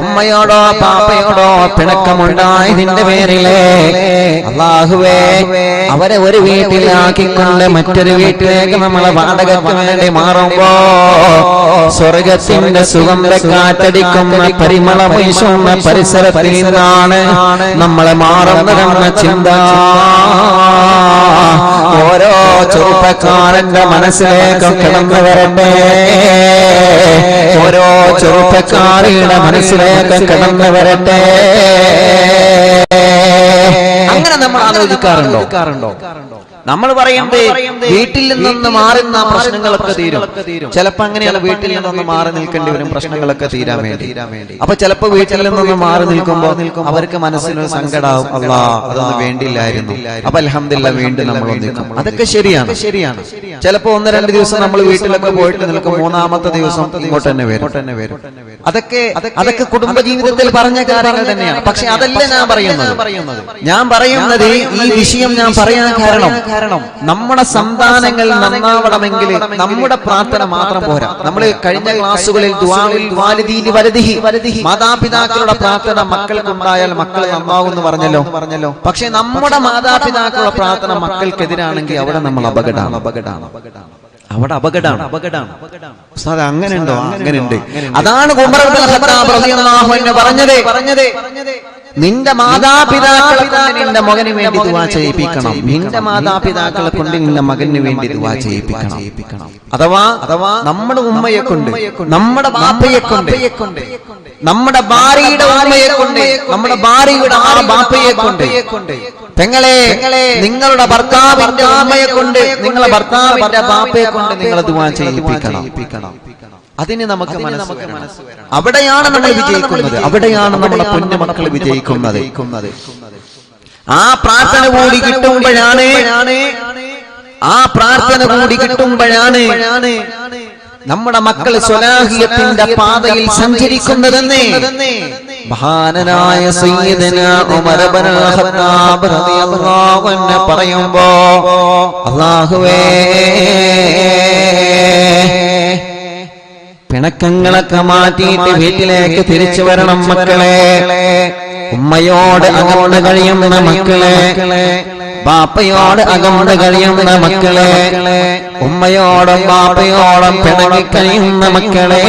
ഉമ്മയോടോ പാപ്പയോടോ പിണക്കമുണ്ടായതിന്റെ പേരിലെ അല്ലാഹുവേ അവരെ ഒരു വീട്ടിലാക്കിക്കൊണ്ട് മറ്റൊരു വീട്ടിലേക്ക് നമ്മളെ വാടകയ്ക്ക് വേണ്ടി മാറുമ്പോ സ്വർഗത്തിന്റെ സുഗന്ധ കാറ്റടിക്കുന്ന പരിമള വീശുന്ന പരിസരത്തിൽ നിന്നാണ് നമ്മളെ മാറുന്നതെന്ന ചിന്ത ഓരോ ചെറുപ്പക്കാരന്റെ മനസ്സിലേക്ക് കടന്നു വരട്ടെ, ഓരോ ചെറുപ്പക്കാരിയുടെ മനസ്സിലേക്ക് കടന്നു വരട്ടെ. അങ്ങനെ നമ്മൾ ആലോചിക്കാറുണ്ടോ? നമ്മൾ പറയുന്നത് വീട്ടിൽ നിന്നൊന്ന് മാറുന്ന പ്രശ്നങ്ങളൊക്കെ തീരും. ചിലപ്പോ അങ്ങനെയാണ്, വീട്ടിൽ നിന്നൊന്ന് മാറി നിൽക്കേണ്ടി വരും പ്രശ്നങ്ങളൊക്കെ തീരാൻ വേണ്ടി. അപ്പൊ ചിലപ്പോ വീട്ടിൽ നിന്നൊന്ന് മാറി നിൽക്കുമ്പോ അവർക്ക് മനസ്സിനൊരു സങ്കടാവും, അല്ലാ അതൊന്നും വേണ്ടിയില്ലായിരുന്നു, അപ്പൊ അൽഹംദുലില്ലാ വീണ്ടും നമ്മൾ നിൽക്കും. അതൊക്കെ ശരിയാണ്. ചിലപ്പോ 1-2 ദിവസം നമ്മൾ വീട്ടിലൊക്കെ പോയിട്ട് നിൽക്കും, 3-ാമത്തെ ദിവസം ഇങ്ങോട്ട് തന്നെ വരും. അതൊക്കെ കുടുംബജീവിതത്തിൽ പറഞ്ഞ കാര്യങ്ങൾ തന്നെയാണ്. പക്ഷെ അതല്ല ഞാൻ പറയുന്നത് ഈ വിഷയം ഞാൻ പറയാൻ കാരണം നമ്മുടെ സന്താനങ്ങൾ നന്നാവണമെങ്കിൽ നമ്മുടെ പ്രാർത്ഥന മാത്രം പോരാ. നമ്മൾ കഴിഞ്ഞ ക്ലാസ്സുകളിൽ ദുആഉൽ വാലിദീനി വലദിഹി, മാതാപിതാക്കളുടെ പ്രാർത്ഥന മക്കൾക്കുണ്ടായാൽ മക്കൾ നന്നാവുമെന്ന് പറഞ്ഞല്ലോ. പക്ഷെ നമ്മുടെ മാതാപിതാക്കളുടെ പ്രാർത്ഥന മക്കൾക്കെതിരാണെങ്കിൽ അവിടെ നമ്മൾ അപകടമാണ്. അവിടെ അപകടമാണ്. അങ്ങനെയുണ്ടോ? അങ്ങനെയുണ്ട്. അതാണ് ഉമർ ഇബ്നു ഖത്താബ് റളിയല്ലാഹു അൻഹു പറഞ്ഞത്, നിന്റെ മാതാപിതാക്കളെ കൊണ്ട് നിന്റെ മകന് വേണ്ടി ദുആ ചെയ്യിപ്പിക്കണം, നിന്റെ മാതാപിതാക്കളെ കൊണ്ട് നിന്റെ മകന് വേണ്ടി ദുആ ചെയ്യിപ്പിക്കണം. അഥവാ നമ്മുടെ ഉമ്മയെ കൊണ്ട്, നമ്മുടെ ബാപ്പയെ കൊണ്ട്, നമ്മുടെ ഭാര്യയുടെ ഉമ്മയെ കൊണ്ട്, നമ്മുടെ ഭാര്യയുടെ ആ ബാപ്പയെ കൊണ്ട്, പെങ്ങളെ നിങ്ങളുടെ ഭർത്താവിന്റെ ഉമ്മയെ കൊണ്ട്, നിങ്ങളുടെ ഭർത്താവിന്റെ ബാപ്പയെ കൊണ്ട് നിങ്ങൾ ദുആ ചെയ്യിപ്പിക്കണം. അതിന് നമുക്ക് മനസ്സ് വരണം. അവിടെയാണ് നമ്മൾ വിജയിക്കുന്നത്. അവിടെയാണ് നമ്മുടെ പൊന്നുമക്കൾ വിജയിക്കുന്നത്. ആ പ്രാർത്ഥന കൂടി കിട്ടുമ്പോഴാണ് നമ്മുടെ മക്കൾ സ്വലാഹിയത്തിന്റെ പാതയിൽ സഞ്ചരിക്കുന്നതെന്ന് മഹാനായ സയ്യിദനാ ഉമർ ഇബ്നുൽ ഖത്താബ് റളിയല്ലാഹു അൻഹു പറയുമ്പോ, അല്ലാഹുവേ, പിണക്കങ്ങളൊക്കെ മാറ്റിയിട്ട് വീട്ടിലേക്ക് തിരിച്ചു വരണം മക്കളെ. ഉമ്മയോട് അകന്ന് കഴിയുന്ന മക്കളെ, ബാപ്പയോട് അകന്ന് കഴിയുന്ന മക്കളെ, ഉമ്മയോടും ബാപ്പയോടും പിണങ്ങിക്കഴിയുന്ന മക്കളെ,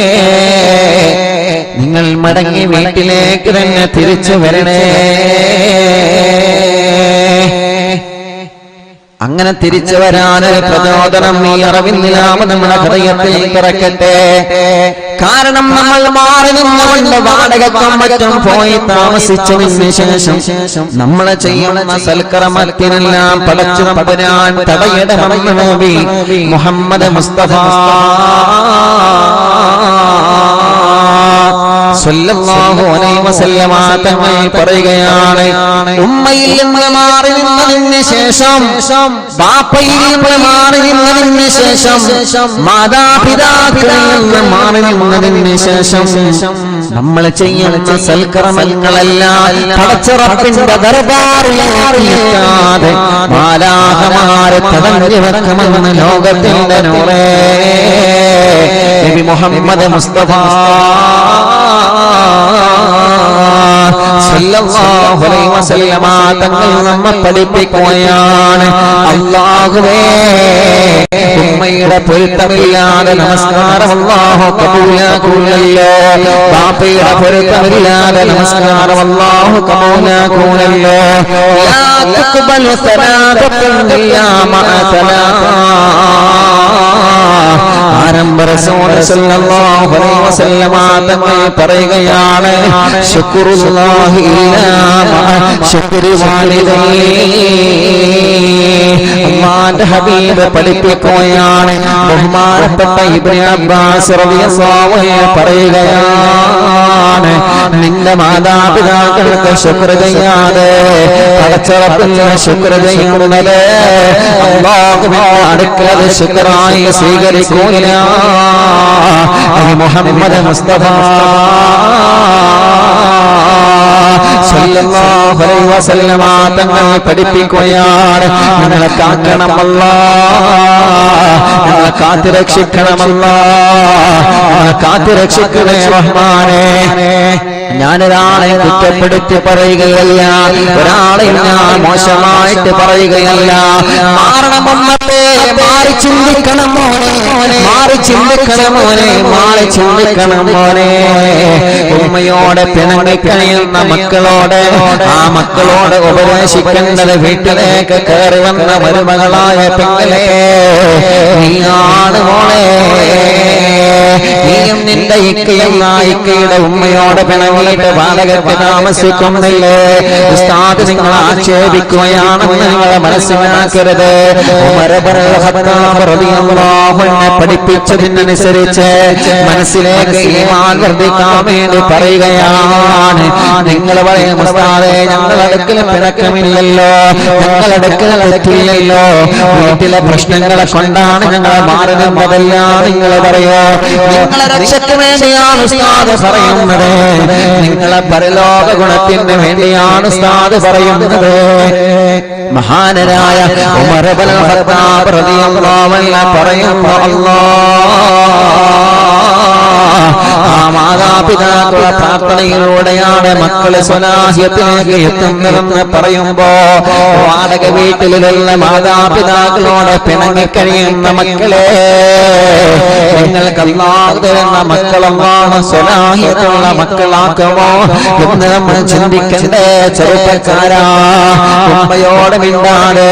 നിങ്ങൾ മടങ്ങി വീട്ടിലേക്ക് തന്നെ തിരിച്ചു വരണേ. അങ്ങനെ തിരിച്ചു വരാനൊരു പ്രചോദനം ഈ അറിവിന്ദിനാമ നമ്മുടെ ഹൃദയത്തിൽ പിറക്കട്ടെ. കാരണം നമ്മൾ മാറി നിന്നുകൊണ്ട് വാടകയ്ക്കും മറ്റും പോയി താമസിച്ചതിന് ശേഷം നമ്മൾ ചെയ്യുന്ന സൽക്കർമ്മത്തിനെല്ലാം പടച്ചു തമ്പുരാൻ തടയിടണമെന്ന് നബി മുഹമ്മദ് മുസ്തഫ സല്ലല്ലാഹു അലൈഹി വസല്ലമ തങ്ങൾ പറയുകയാണ്, ഉമ്മയിൽ നിന്ന് മാറി നിന്നതിന് ശേഷം, ബാപ്പയിൽ നിന്ന് മാറി നിന്നതിന് ശേഷം, മാതാപിതാക്കളിൽ നിന്ന് മാറി നിന്നതിന് ശേഷം നമ്മൾ ചെയ്യുന്ന സൽക്കർമ്മങ്ങളെല്ലാം പടച്ചറപ്പിന്റെ ദർബാറിലെത്താതെ മാലാഖമാരെ തടഞ്ഞു വെക്കുമെന്ന് ലോകത്തിന്റെ നൂറേ നബി മുഹമ്മദ് മുസ്തഫ സല്ലല്ലാഹു അലൈഹി വസല്ലമ തങ്ങൾ നമ്മെ പഠിപ്പിക്കുകയാണ്, അല്ലാഹുവേ, ഉമ്മയുടെ പൊരുത്തമില്ലാതെ നമസ്കാരം അല്ലാഹു കബൂലാക്കൂലല്ലോ. ബാപ്പയുടെ പൊരുത്തമില്ലാതെ നമസ്കാരം അല്ലാഹു കബൂലാക്കൂലല്ലോ. ലാ തഖ്ബലു സലാത്തൻ ഇല്ലാ മഅ സലാത്ത. ആരംഭ റസൂൽ സല്ലല്ലാഹു അലൈഹി വസല്ലമ തങ്ങൾ പറയുകയാണ്, ശുക്റുല്ലാഹി ഇല്ലാ മഅ ശുക്രി വാലിദൈ. അല്ലാഹുവിന്റെ ഹബീബ് പഠിപ്പിക്കുകയാണ്, ബഹുമാനപ്പെട്ട ഇബ്നു അബ്ബാസ് റളിയല്ലാഹു അൻഹു പറയുകയാണ്, നിന്റെ മാതാപിതാക്കൾക്ക് ശുക്ർ ചെയ്യാതെ പടച്ചറപ്പിന് ശുക്ർ ചെയ്യുന്നത് അല്ലാഹുവിന്റെ അടുക്കൽ ശുക്റായി സ്വീകരിക്കൂല. മുഹമ്മദ് മുസ്തഫ സല്ലല്ലാഹു അലൈഹി വസല്ലമ തങ്ങൾ പഠിപ്പിക്കുകയാണ്, നിങ്ങളെ കാക്കണം അല്ലാഹ്, നിങ്ങളെ കാത്തുരക്ഷിക്കണം അല്ലാഹ്, നിങ്ങളെ കാത്തുരക്ഷിക്കണേ റഹ്മാനേ. ഞാനൊരാളെ കുറ്റപ്പെടുത്തി പറയുകയല്ല, ഒരാളെ ഞാൻ മോശമായിട്ട് പറയുകയല്ല. മാറണമെന്നേ, മാറി ചിന്തിക്കണം മോനെ, മാറി ചിന്തിക്കണം മോനെ, മാറി ചിന്തിക്കണം മോനെ. ഉമ്മയോടെ പിണങ്ങിക്കഴിയുന്ന മക്കളോട്, ആ മക്കളോട് ഉപദേശിക്കേണ്ടത് വീട്ടിലേക്ക് കയറി വന്ന മരുമകളായ പെങ്ങളെ, നീയാണ് മോളെ, നീയും നിന്റെ ഇക്കയും ഇക്കയുടെ ഉമ്മയോട് പിണങ്ങിയിട്ട് വാടകയ്ക്ക് താമസിക്കുന്നില്ലേ? ഉസ്താദ് നിങ്ങൾ ആക്ഷേപിക്കുകയാണെന്ന് നിങ്ങളെ മനസ്സിലാക്കരുത്. ഉമർ ഇബ്നുൽ ഖത്താബ് റളിയല്ലാഹു അൻഹു പഠിപ്പിച്ചതിനനുസരിച്ച് മനസ്സിലേക്ക് ഈമാൻ വർദ്ധിക്കാൻ വേണ്ടി പറയുകയാണ്. നിങ്ങൾ പറയും, ഉസ്താദേ, ഞങ്ങളടുക്കൽ പിണക്കമില്ലല്ലോ, ഞങ്ങളടുക്കൽ തെറ്റില്ലല്ലോ, വീട്ടിലെ പ്രശ്നങ്ങളെ കൊണ്ടാണ് ഞങ്ങൾ മാറി നിന്നതല്ല നിങ്ങൾ പറയോ. നിങ്ങളെ രക്ഷയ്ക്ക് വേണ്ടിയാണ് ഉസ്താദ് പറയുന്നത്, നിങ്ങളെ പരലോക ഗുണത്തിന് വേണ്ടിയാണ് ഉസ്താദ് പറയുന്നത്. മഹാനരായ ഉമർ ഇബ്നുൽ ഖത്താബ് റളിയല്ലാഹു അൻഹു പറയുന്നു, ആ മാതാപിതാക്കളുടെ പ്രാർത്ഥനയിലൂടെയാണ് മക്കളെ സ്വലാഹിയത്തിലേക്ക് എത്തുന്നതെന്ന് പറയുമ്പോ, വാടക വീട്ടിലുള്ള മാതാപിതാക്കളോട് പിണങ്ങിക്കഴിയുന്ന മക്കളെ, നിങ്ങൾക്ക് അല്ലാഹു തരുന്ന മക്കളെന്നാണ് സ്വലാഹിയത്തുള്ള മക്കളാക്കുമോ എന്ന് നമ്മൾ ചിന്തിക്കണ്ടേ ചെറുപ്പക്കാരാ. ഉമ്മയോട് മിണ്ടാതെ,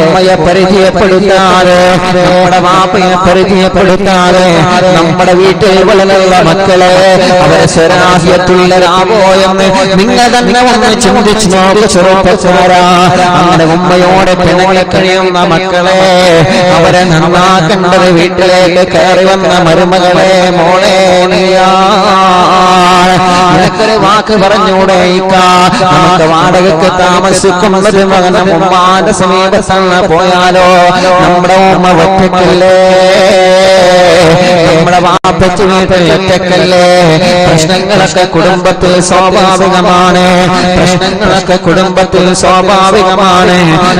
ഉമ്മയെ പരിചയപ്പെടുത്താതെ, നമ്മുടെ വാപ്പയെ പരിചയപ്പെടുത്താതെ, നമ്മുടെ വീട്ടിൽ വളരുന്ന മക്കളെ അവരെ സ്വരാഹിയത്തുള്ളവരാവോ എന്ന് നിങ്ങൾ തന്നെ ഒന്ന് ചിന്തിച്ചു നോക്ക് ചെറുപ്പക്കാരാ. അങ്ങനെ ഉമ്മയോടെ പിണങ്ങി കഴിയുന്ന മക്കളെ അവരെ നന്നാക്കേണ്ടത് വീട്ടിലേക്ക് കയറി വന്ന മരുമകളെ മോളെ നിനക്കൊരു വാക്ക് പറഞ്ഞൂടെ? നമുക്ക് വാടകയ്ക്ക് താമസിക്കുന്നത് മകനും ഉമ്മാന്റെ സമീപത്തന്ന് പോയാലോ? നമ്മുടെ ഉമ്മ ഒറ്റക്കല്ലേ, നമ്മുടെ വാപ്പച്ചു വീട്ടിൽ ഒറ്റക്കല്ലേ? പ്രശ്നങ്ങളൊക്കെ കുടുംബത്തിൽ സ്വാഭാവികമാണ്, പ്രശ്നങ്ങളൊക്കെ കുടുംബത്തിൽ സ്വാഭാവികമാണ്.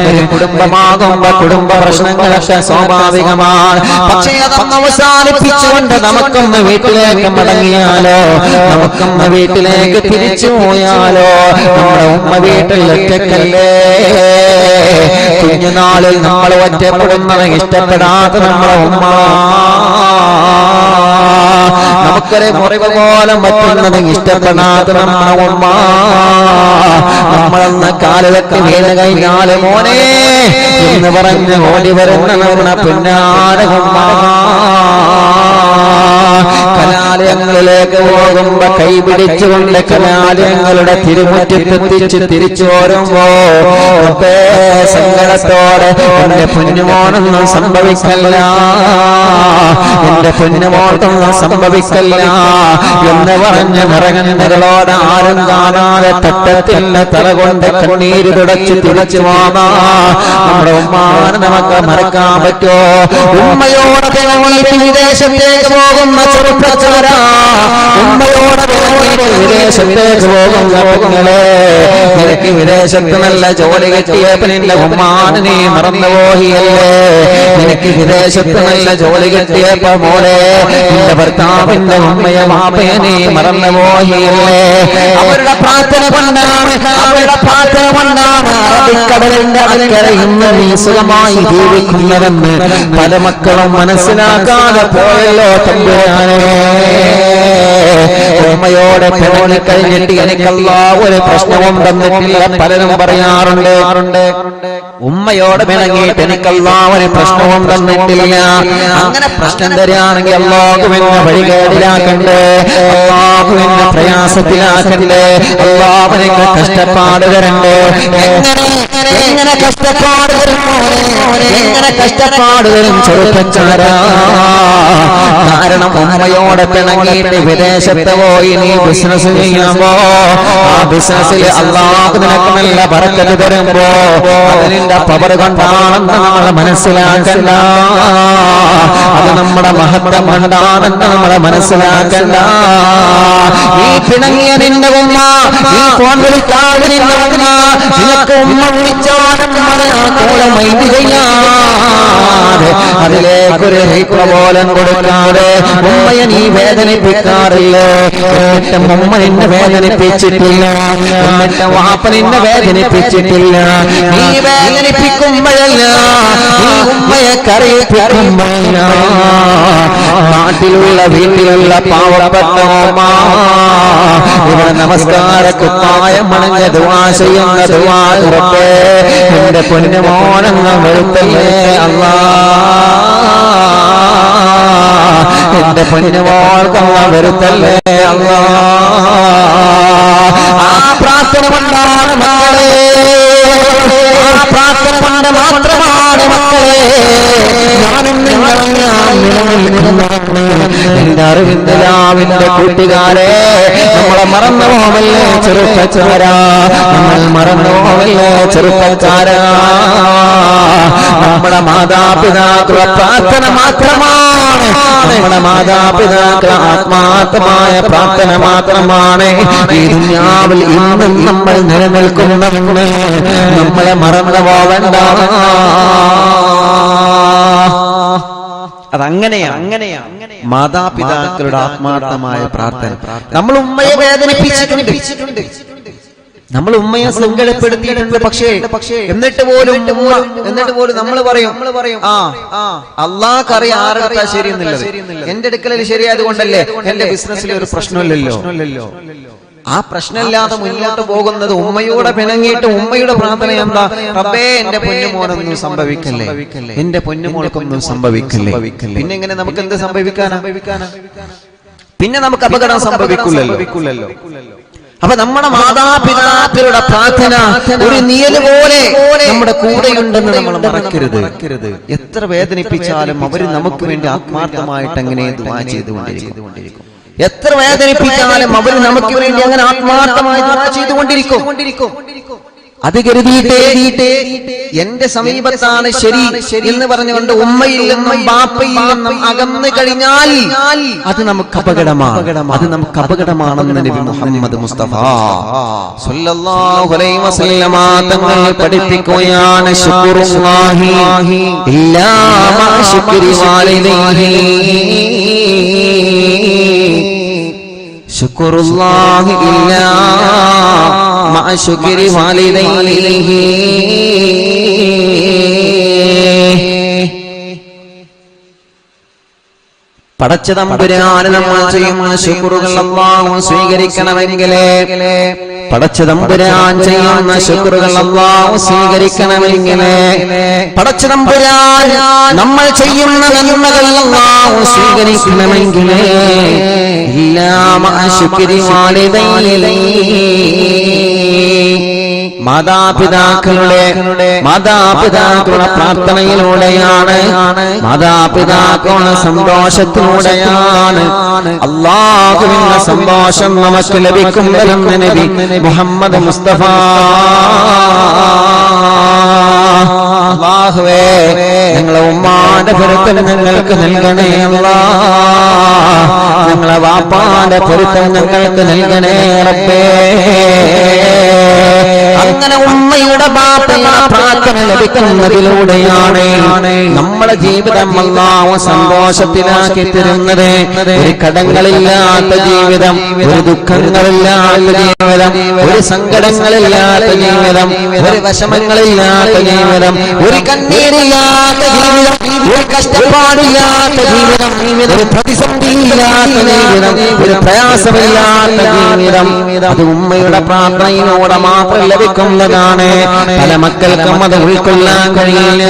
ഒരു കുടുംബമാകുമ്പോ കുടുംബ പ്രശ്നങ്ങളൊക്കെ സ്വാഭാവികമാണ്. പക്ഷേ അതൊന്ന് അവസാനിപ്പിച്ചുകൊണ്ട് നമുക്കൊന്ന് വീട്ടിലേക്ക് മടങ്ങിയാലോ, നമുക്കൊന്ന് വീട്ടിലേക്ക് തിരിച്ചു പോയാലോ? നമ്മുടെ ഉമ്മ വീട്ടിൽ ഒറ്റക്കല്ലേ? കുഞ്ഞുനാളിൽ നമ്മൾ ഒറ്റപ്പെടുന്നത് ഇഷ്ടപ്പെടാത്ത നമ്മളെ ഉമ്മ, നമുക്കൊരു മുറിവ് പോലെ പറ്റുന്നത് ഇഷ്ടപ്പെടാത്ത നമ്മളെ ഉമ്മ, നമ്മളെന്ന കാലത്തൊക്കെ വീണ് കഴിഞ്ഞാല് മോനെ എന്ന് പറഞ്ഞ് ഓടി വരുന്ന നമ്മുടെ പിന്നാലെ ഉമ്മ. കലാലയങ്ങളിലേക്ക് പോകുമ്പോ കൈപിടിച്ചുകൊണ്ട് കലാലയങ്ങളുടെ തിരുമുറ്റത്തെത്തിച്ച് തിരിച്ചു വരുമ്പോ സങ്കടത്തോടെ എന്റെ പൊന്നുമോനൊന്നും സംഭവിക്കല്ല, എന്റെ പൊന്നുമോട്ടൊന്നും സംഭവിക്കല്ല എന്ന് പറഞ്ഞ് നിറകണ്ണുകളോട് ആരും കാണാതെ തട്ടത്തിന്റെ തല കൊണ്ട് കണ്ണീര് തുടച്ച് തിരിച്ചു പോകാ നമ്മുടെ ഉമ്മാനെ നമുക്ക് മറക്കാൻ പറ്റോ? ഉമ്മയോടെ വിദേശത്തേക്ക് പോകുന്ന ചെറുപ്പക്കാരാ, ഉമ്മയോടെ വിദേശത്തേക്ക് പോകുന്ന പെങ്ങളെ, നിനക്ക് വിദേശത്ത് നല്ല ജോലി കിട്ടിയപ്പോ നിന്റെ ഉമ്മാനെ നീ മറന്നുപോയില്ലേ? നിനക്ക് വിദേശത്ത് നല്ല ജോലി കിട്ടിയപ്പോ മോളെ നിന്റെ ഭർത്താവിന്റെ ഉമ്മയെ വാപ്പയെ നീ മറന്നുപോയില്ലേ? അവരുടെ പ്രാർത്ഥന കൊണ്ടാണ്, അവരുടെ പ്രാർത്ഥന കൊണ്ടാണ് അറബിക്കടലിന്റെ അക്കരെ ഇന്ന് നീ സുഖമായി ജീവിക്കുന്നതെന്ന് പല മക്കളും മനസ്സിലാക്കാതെ പോയല്ലോ തമ്പുരാനെ. ഉമ്മയോടെ പിണങ്ങി കഴിഞ്ഞിട്ട് എനിക്കല്ല ഒരു പ്രശ്നവും തന്നിട്ടില്ല പലരും പറയാറുണ്ട്. ഉമ്മയോട് പിണങ്ങിയിട്ട് എനിക്കല്ല ഒരു പ്രശ്നവും തന്നിട്ടില്ല. അങ്ങനെ പ്രശ്നം തരികയാണെങ്കിൽ അല്ലാഹുവിനെ വഴികേടിലാക്കണ്ടേ, അല്ലാഹുവിനെ പ്രയാസത്തിലാക്കണ്ടേ, അല്ലാഹുവിനെ കഷ്ടപ്പാട് തരണ്ടേ? എങ്ങനെ കഷ്ടപ്പാട് തരുമോ? എങ്ങനെ കഷ്ടപ്പാട് തരും ചെറുപ്പക്കാരാ? കാരണം ഉമ്മയോടെ പിണങ്ങിയിട്ട് വിദേശത്ത് പോയി നീ ബിസിനസ് ചെയ്യുമ്പോ ആ ബിസിനസ്സിൽ അല്ലാഹു നിനക്ക് നല്ല ബറക്കത്ത് തരുമ്പോ അതിന്റെ പവർ കൊണ്ടാണെന്ന് നമ്മൾ മനസ്സിലാക്കണ്ട, അത് നമ്മുടെ മഹത്വം കൊണ്ടാണെന്ന് നമ്മൾ മനസ്സിലാക്കണ്ട. ഈ പിണങ്ങിയ നിന്റെ ഉമ്മ, ഈ ഫോൺ വിളിക്കാതെ നിന്റെ ഉമ്മ, നിനക്ക് ഉമ്മ വിളിച്ചാലും അതിലേക്കൊരു പോലും കൊടുക്കാതെ ഉമ്മയെ നീ വേദനിപ്പിക്കാറില്ലേ? എന്നിട്ടും ഉമ്മ നിന്നെ വേദനിപ്പിച്ചിട്ടില്ല, എന്നിട്ടും വാപ്പ നിന്നെ വേദനിപ്പിച്ചിട്ടില്ല. നീ വേദനിപ്പിക്കുമ്പോഴല്ല, നീ ഉമ്മയെ കരയിപ്പിക്കുമ്പോഴല്ല. നാട്ടിലുള്ള വീട്ടിലുള്ള പാവപ്പെട്ട ഉമ്മ ഇവിടെ നമസ്കാര കുപ്പായം മണഞ്ഞ ദുആ ചെയ്യുന്ന ദുആ റബ്ബേ എന്റെ പൊന്നുമോനെന്ന വെളുത്തല്ലേ അല്ലാ, എന്റെ പൊന്നുമോൾക്കല്ല വെറുത്തല്ലേ അല്ലാ. ആ പ്രാർത്ഥന കൊണ്ടാണ് മക്കളെ, ആ പ്രാർത്ഥന കൊണ്ട് മാത്രമാണ് മക്കളെ ഞാനും എന്റെ അറിവിന്ദലാവിന്റെ കൂട്ടുകാരെ നമ്മളെ മറന്നു പോവല്ലേ ചെറുപ്പക്കാരാ, നമ്മൾ മറന്നു പോവല്ലേ ചെറുപ്പക്കാരാ. നമ്മുടെ മാതാപിതാക്കളുടെ പ്രാർത്ഥന മാത്രമാണ്, നമ്മുടെ മാതാപിതാക്കളുടെ ആത്മാർത്ഥമായ പ്രാർത്ഥന മാത്രമാണ് ഈ ദുനിയാവിൽ ഇന്നും നമ്മൾ നിലനിൽക്കുന്നതെന്ന് നമ്മളെ മറന്നു പോവണ്ട. അതങ്ങനെയാണ് മാതാപിതാക്കളുടെ ആത്മാർത്ഥമായ പ്രാർത്ഥന. നമ്മൾ ഉമ്മയെ വേദനിപ്പിച്ചിട്ടുണ്ട്, നമ്മൾ ഉമ്മയെ സങ്കടപ്പെടുത്തിയിട്ടുണ്ട്. പക്ഷേ എന്നിട്ട് പോലും നമ്മൾ പറയും അള്ളാഹ്ക്കറിയാം ആരുടെ ശരിയെന്നുള്ളത്. എന്റെ അടുക്കൽ ശരിയായത് കൊണ്ടല്ലേ എന്റെ ബിസിനസ്സിൽ ഒരു പ്രശ്നമില്ലല്ലോ. ആ പ്രശ്നമില്ലാതെ മുന്നോട്ട് പോകുന്നത് ഉമ്മയോടെ പിണങ്ങിയിട്ട് ഉമ്മയുടെ പ്രാർത്ഥന എന്താ? റബ്ബേ എന്റെ പൊന്നുമോനൊന്നും സംഭവിക്കല്ലേ, എന്റെ പൊന്നുമോൾക്കൊന്നും സംഭവിക്കല്ലേ. പിന്നെ എങ്ങനെ നമുക്ക് എന്ത് സംഭവിക്കാനാ? പിന്നെ നമുക്ക് അപകടം സംഭവിക്കില്ലല്ലോ. അപ്പൊ നമ്മുടെ മാതാപിതാക്കളുടെ പ്രാർത്ഥന ഒരു നിഴല് പോലെ നമ്മുടെ കൂടെയുണ്ടെന്ന് നമ്മൾ മറക്കരുത്. എത്ര വേദനിപ്പിച്ചാലും അവര് നമുക്ക് വേണ്ടി ആത്മാർത്ഥമായിട്ട് അങ്ങനെ ദുആ ചെയ്തുകൊണ്ടിരിക്കും. എത്ര വേദനിപ്പിച്ചാലും അവർ നമുക്ക് വേണ്ടി അങ്ങനെ ആത്മാർത്ഥമായി ദുആ ചെയ്തുകൊണ്ടിരിക്കും. അത് കരുതിയിട്ടേ എന്റെ സമീപത്താണ് ശരി എന്ന് പറഞ്ഞുകൊണ്ട് ഉമ്മയിൽ നിന്നും ബാപ്പയിൽ നിന്നും അകന്നു കഴിഞ്ഞാൽ അത് നമുക്ക് അപകടമാണെന്ന് നബി മുഹമ്മദ് മുസ്തഫ സ്വല്ലല്ലാഹു അലൈഹി വസല്ലമ തങ്ങൾ പഠിപ്പിക്കുകയാണ്. ശുക്റുല്ലാഹി ഇല്ലാ മാ ശുക്രി വാലിദൈഹി, ശുക്റുല്ലാഹി ഇല്ലാ മാ ശുക്രി വാലിദൈഹി. പടച്ചതമ്പുരാന് നമ്മൾ ചെയ്യുന്ന ശുക്റുകൾ അല്ലാഹു സ്വീകരിക്കണമെങ്കിൽ, പടച്ചതമ്പുരാൻ ചെയ്യുന്ന ശുക്റുകൾ അല്ലാഹു സ്വീകരിക്കണമെങ്കിൽ, പടച്ചതമ്പുരാൻ നമ്മൾ ചെയ്യുന്ന നന്മകൾ അല്ലാഹു സ്വീകരിക്കണമെങ്കിൽ ഇല്ലാ മാ ശുക്രി വാലിദൈഹി, മാതാപിതാക്കളുടെ പ്രാർത്ഥനയിലൂടെയാണ്, മാതാപിതാക്കളുടെ സന്തോഷത്തിലൂടെയാണ് അല്ലാഹുവിന്റെ സന്തോഷം നമുക്ക് ലഭിക്കുന്നതെന്ന് നബി മുഹമ്മദ് മുസ്തഫ. അല്ലാഹുവേ ഞങ്ങളെ ഉമ്മാന്റെ പൊരുത്തം ഞങ്ങൾക്ക് നൽകണേ അല്ലാഹ്, ഞങ്ങളെ വാപ്പാന്റെ പൊരുത്തം ഞങ്ങൾക്ക് നൽകണേ റബ്ബേ. അങ്ങനെ ഉമ്മയുടെ ബാപ്പയുടെ പ്രാർത്ഥന ലഭിക്കുന്നതിലൂടെയാണ് നമ്മുടെ ജീവിതം അല്ലാഹു സന്തോഷത്തിലാക്കി തരുന്നത്. ഒരു കടങ്ങളില്ലാത്ത ജീവിതം, ഒരു ദുഃഖങ്ങളില്ലാത്ത ജീവിതം, ഒരു സങ്കടങ്ങളില്ലാത്ത ജീവിതം, ഒരു വിഷമങ്ങളില്ലാത്ത ജീവിതം, ഒരു കണ്ണീരില്ലാത്ത ജീവിതം, ഒരു കഷ്ടപ്പാടില്ലാത്ത ജീവിതം, ഒരു പ്രതിസന്ധിയില്ലാത്ത ജീവിതം, ഒരു പ്രയാസമില്ലാത്ത ജീവിതം അത് ഉമ്മയുടെ പ്രാർത്ഥനയിലൂടെ മാത്രം ലഭിക്കുന്നതാണ്. പല മക്കൾക്കും അത് ഉൾക്കൊള്ളാൻ കഴിയില്ല.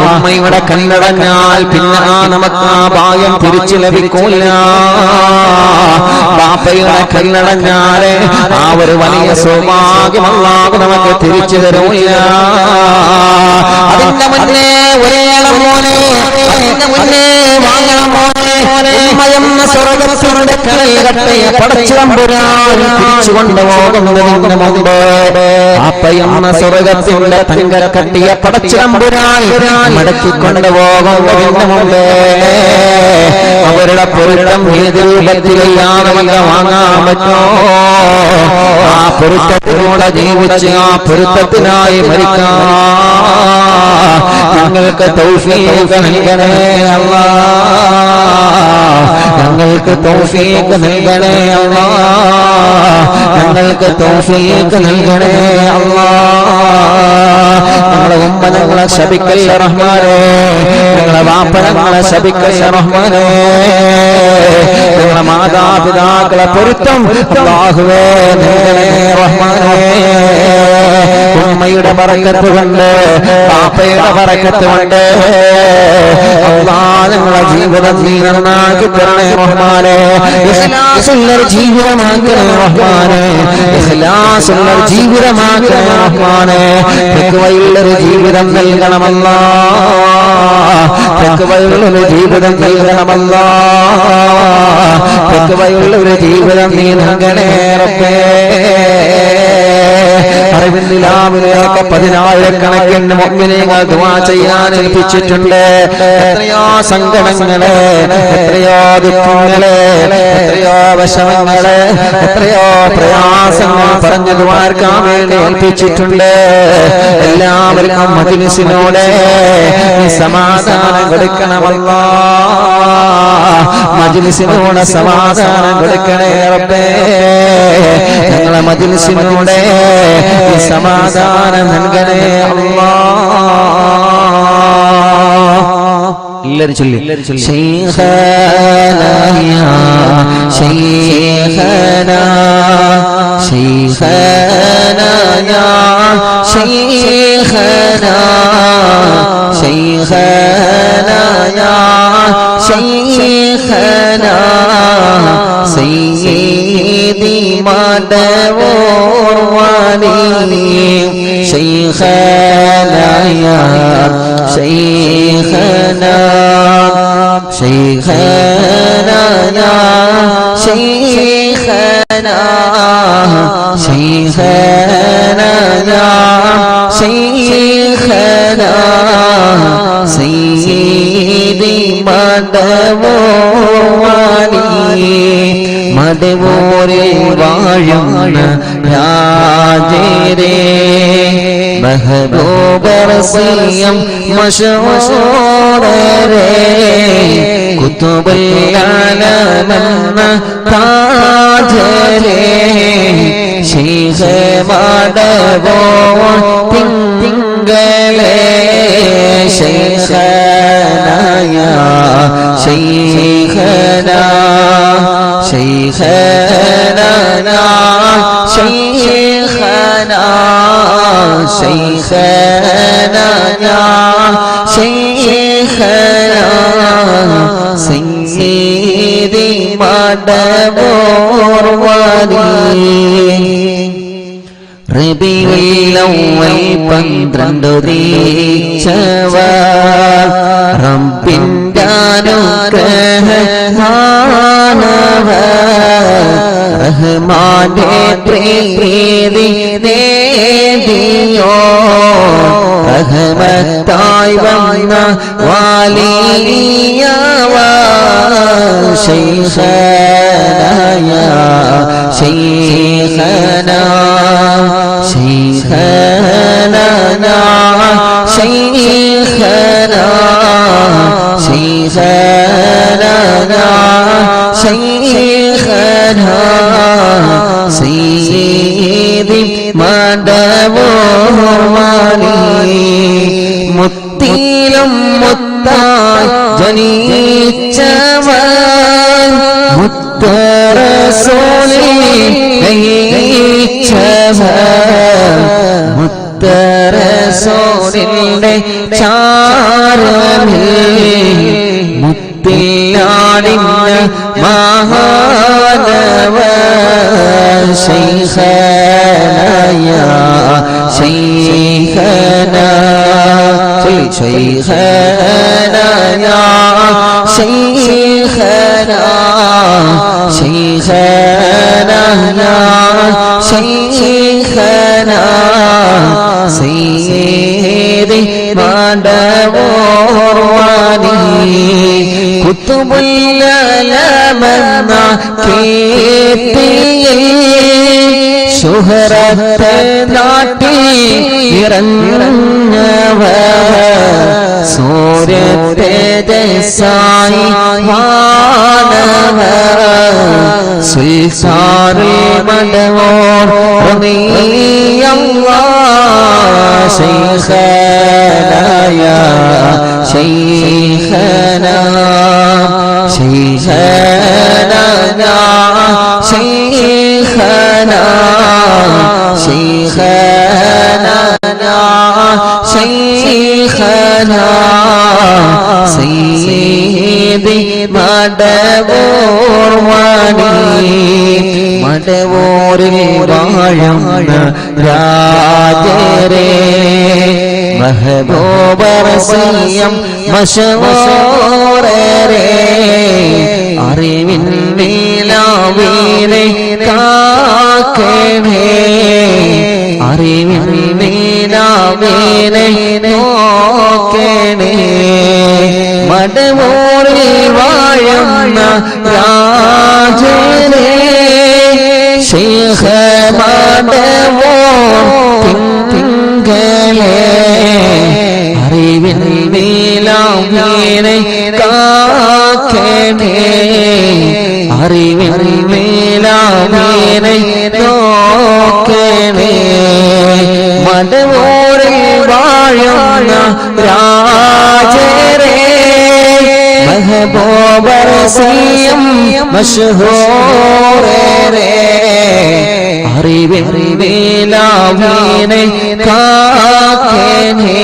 ഉമ്മയുടെ കണ്ണടഞ്ഞാൽ പിന്നെ നമുക്ക് ആ ഭാഗ്യം തിരിച്ചു ലഭിക്കൂല. ബാപ്പയുടെ കണ്ണടഞ്ഞാല് ആ ഒരു വലിയ സൗഭാഗ്യം അല്ലാഹു നമുക്ക് തിരിച്ചു തരൂല്ല. അതിന്റെ മുന്നേ ഒരേളം മോനെ, അതിന്റെ മുന്നേ വാങ്ങണം മോനെ, ഉമ്മയെന്ന സ്വർഗ്ഗത്തിന്റെ കൽകട്ടയെ പടച്ചതമ്പുരാൻ തിരിച്ചു കൊണ്ടുപോകുന്നതിന് മുമ്പ് ബാപ്പയെന്ന സ്വർഗ്ഗത്തിന്റെ തങ്കക്കട്ടിയെ പടച്ചതമ്പുരാൻ മടക്കി കൊണ്ടുപോകുന്നതിന് മുമ്പ് അവരുടെ പൊരുത്തം ഏത് രൂപത്തിലില്ലാതെ വാങ്ങാൻ പറ്റോ? ആ പൊരുത്തത്തിലൂടെ ജീവിച്ച് ആ പൊരുത്തത്തിനായി മരിക്കാൻ ഞങ്ങൾക്ക് തൗഫീഖ് നൽകണേ അല്ലാഹ്, ഞങ്ങൾക്ക് തൗഫീഖ് നൽകണേ അല്ലാഹ്, ഞങ്ങൾക്ക് തൗഫീഖ് നൽകണേ അല്ലാഹ്. ഞങ്ങളെ ഉമ്മ ഞങ്ങളെ ശപിക്കല്ല റഹ്മാനേ, ഞങ്ങളെ വാപ്പ ഞങ്ങളെ ശപിക്കല്ല റഹ്മാനേ, ഞങ്ങളെ മാതാപിതാക്കളെ പൊരുത്തം അല്ലാഹുവേ നൽകണേ റഹ്മാനേ. ഉമ്മയുടെ ബറക്കത്ത് കൊണ്ട്, ബാപ്പയുടെ ബറക്കത്ത് കൊണ്ട് അല്ലാഹ് ഞങ്ങളെ ജീവിതം നീ നന്നാക്കി തരണേ റഹ്മാനേ. ഇഖ്ലാസുള്ള ജീവിതമാക്കണേ റഹ്മാനേ, ഇഖ്ലാസുള്ള ജീവിതമാക്കണേ റഹ്മാനേ. തഖ്വയുള്ളൊരു ജീവിതം നൽകണമല്ലാഹ്, തഖ്വയുള്ളൊരു ജീവിതം നൽകണമല്ലാഹ്, തഖ്വയുള്ളൊരു ജീവിതം നീ നൽകണേ റബ്ബേ. അറിവിന്ദിലാവിലേക്ക് 10,000കണക്കിന് മുഅ്മിനീങ്ങൾ ദുആ ചെയ്യാൻ ഏൽപ്പിച്ചിട്ടുണ്ട്. എത്രയോ സങ്കടങ്ങളെ, എത്രയോ ദുഃഖങ്ങളെ, എത്രയോ വിഷമങ്ങളെ, എത്രയോ പ്രയാസങ്ങൾ പറഞ്ഞു ദുആർക്കാൻ വേണ്ടി ഏൽപ്പിച്ചിട്ടുണ്ട്. എല്ലാവർക്കും മജ്‌ലിസിനോടെ സമാധാനം കൊടുക്കണമല്ലാഹ്, മജ്‌ലിസിനോടെ സമാധാനം കൊടുക്കണേ റബ്ബേ. ഞങ്ങളെ മജ്‌ലിസിനോടെ സമാധാനം നൽകണേ അല്ലാഹ്. എല്ലാവരും ചൊല്ലി ശൈഖനാ യാ ശൈഖനാ شيخنا يا شيخنا شيخنا يا شيخنا سيدي مدور ولي شيخنا يا شيخنا شيخنا يا شيخنا شيخنا يا شيخنا سيدي مدور ولي മടവൂരിൽ വാഴുന്ന രാജരേ മെഹബൂബർസിയം മശൂറരേ കുതുബുൽ ആലമെന്ന താജരേ ശൈഖ് മടവൂർ തിങ്കളേ ശൈഖനായ ശൈഖനാ شيخنا شيخنا شيخنا شيخنا سيدي مدبور ولي റബീഉൽ അവ്വൽ 12 ദീക്ഷവ റബ്ബിന്റെ അനുഗ്രഹമാനവ റഹ്മാന്റെ പ്രീതി നേടിയോ റഹ്മത്തായി വന്ന വാലിയവ ശൈഖനായ ശൈഖനാ شيخنا شيخنا شيخنا شيخنا سيدي مدبور ولي മുത്തിലും മുത്തായി ജനിച്ചവൻ മുത്തറസൂലിൽ മുത്തറസൂലിന്റെ ചാരമിൽ മുത്തിലാടിഞ്ഞ മഹാനവ ശൈഖനായ ശൈഖനാ شيخنا يا شيخنا شيخنا يا شيخنا سيدي مدبور ولي كتب العلماء كيتي ശുഹറത്ത് നാട്ടി ഇറങ്ങവ സൂര്യ തേജസ്സായി വാനവ സുൽത്താനുൽ മദവൂർ റളിയല്ലാഹ് ശൈഖനായ ശൈഖനാ ശൈഖനാ ശൈഖനാ شيخنا شيخنا سيدي مدبور ولي മടവൂരിൽ വാഴുന്ന രാജരേ മെഹബൂബർസിയം മശൂറരേ അറിവിൻ നീലാവിനെ കാക്കണേ അറിവിൻ നീലാവിനെ നോക്കണേ മടവൂരിൽ വാഴുന്ന രാജരേ ശൈഖ് മടവൂർ തിങ്കളേ അറിവിൻ നീലാവിനെ കാക്കണേ അറിവിൻ നീലാവിനെ നോക്കണേ മടവൂരിൽ വാഴുന്ന രാജരേ മെഹബൂബർസിയം മശഹൂറരേ അറിവിൻ നിലാവിനെ കാക്കണേ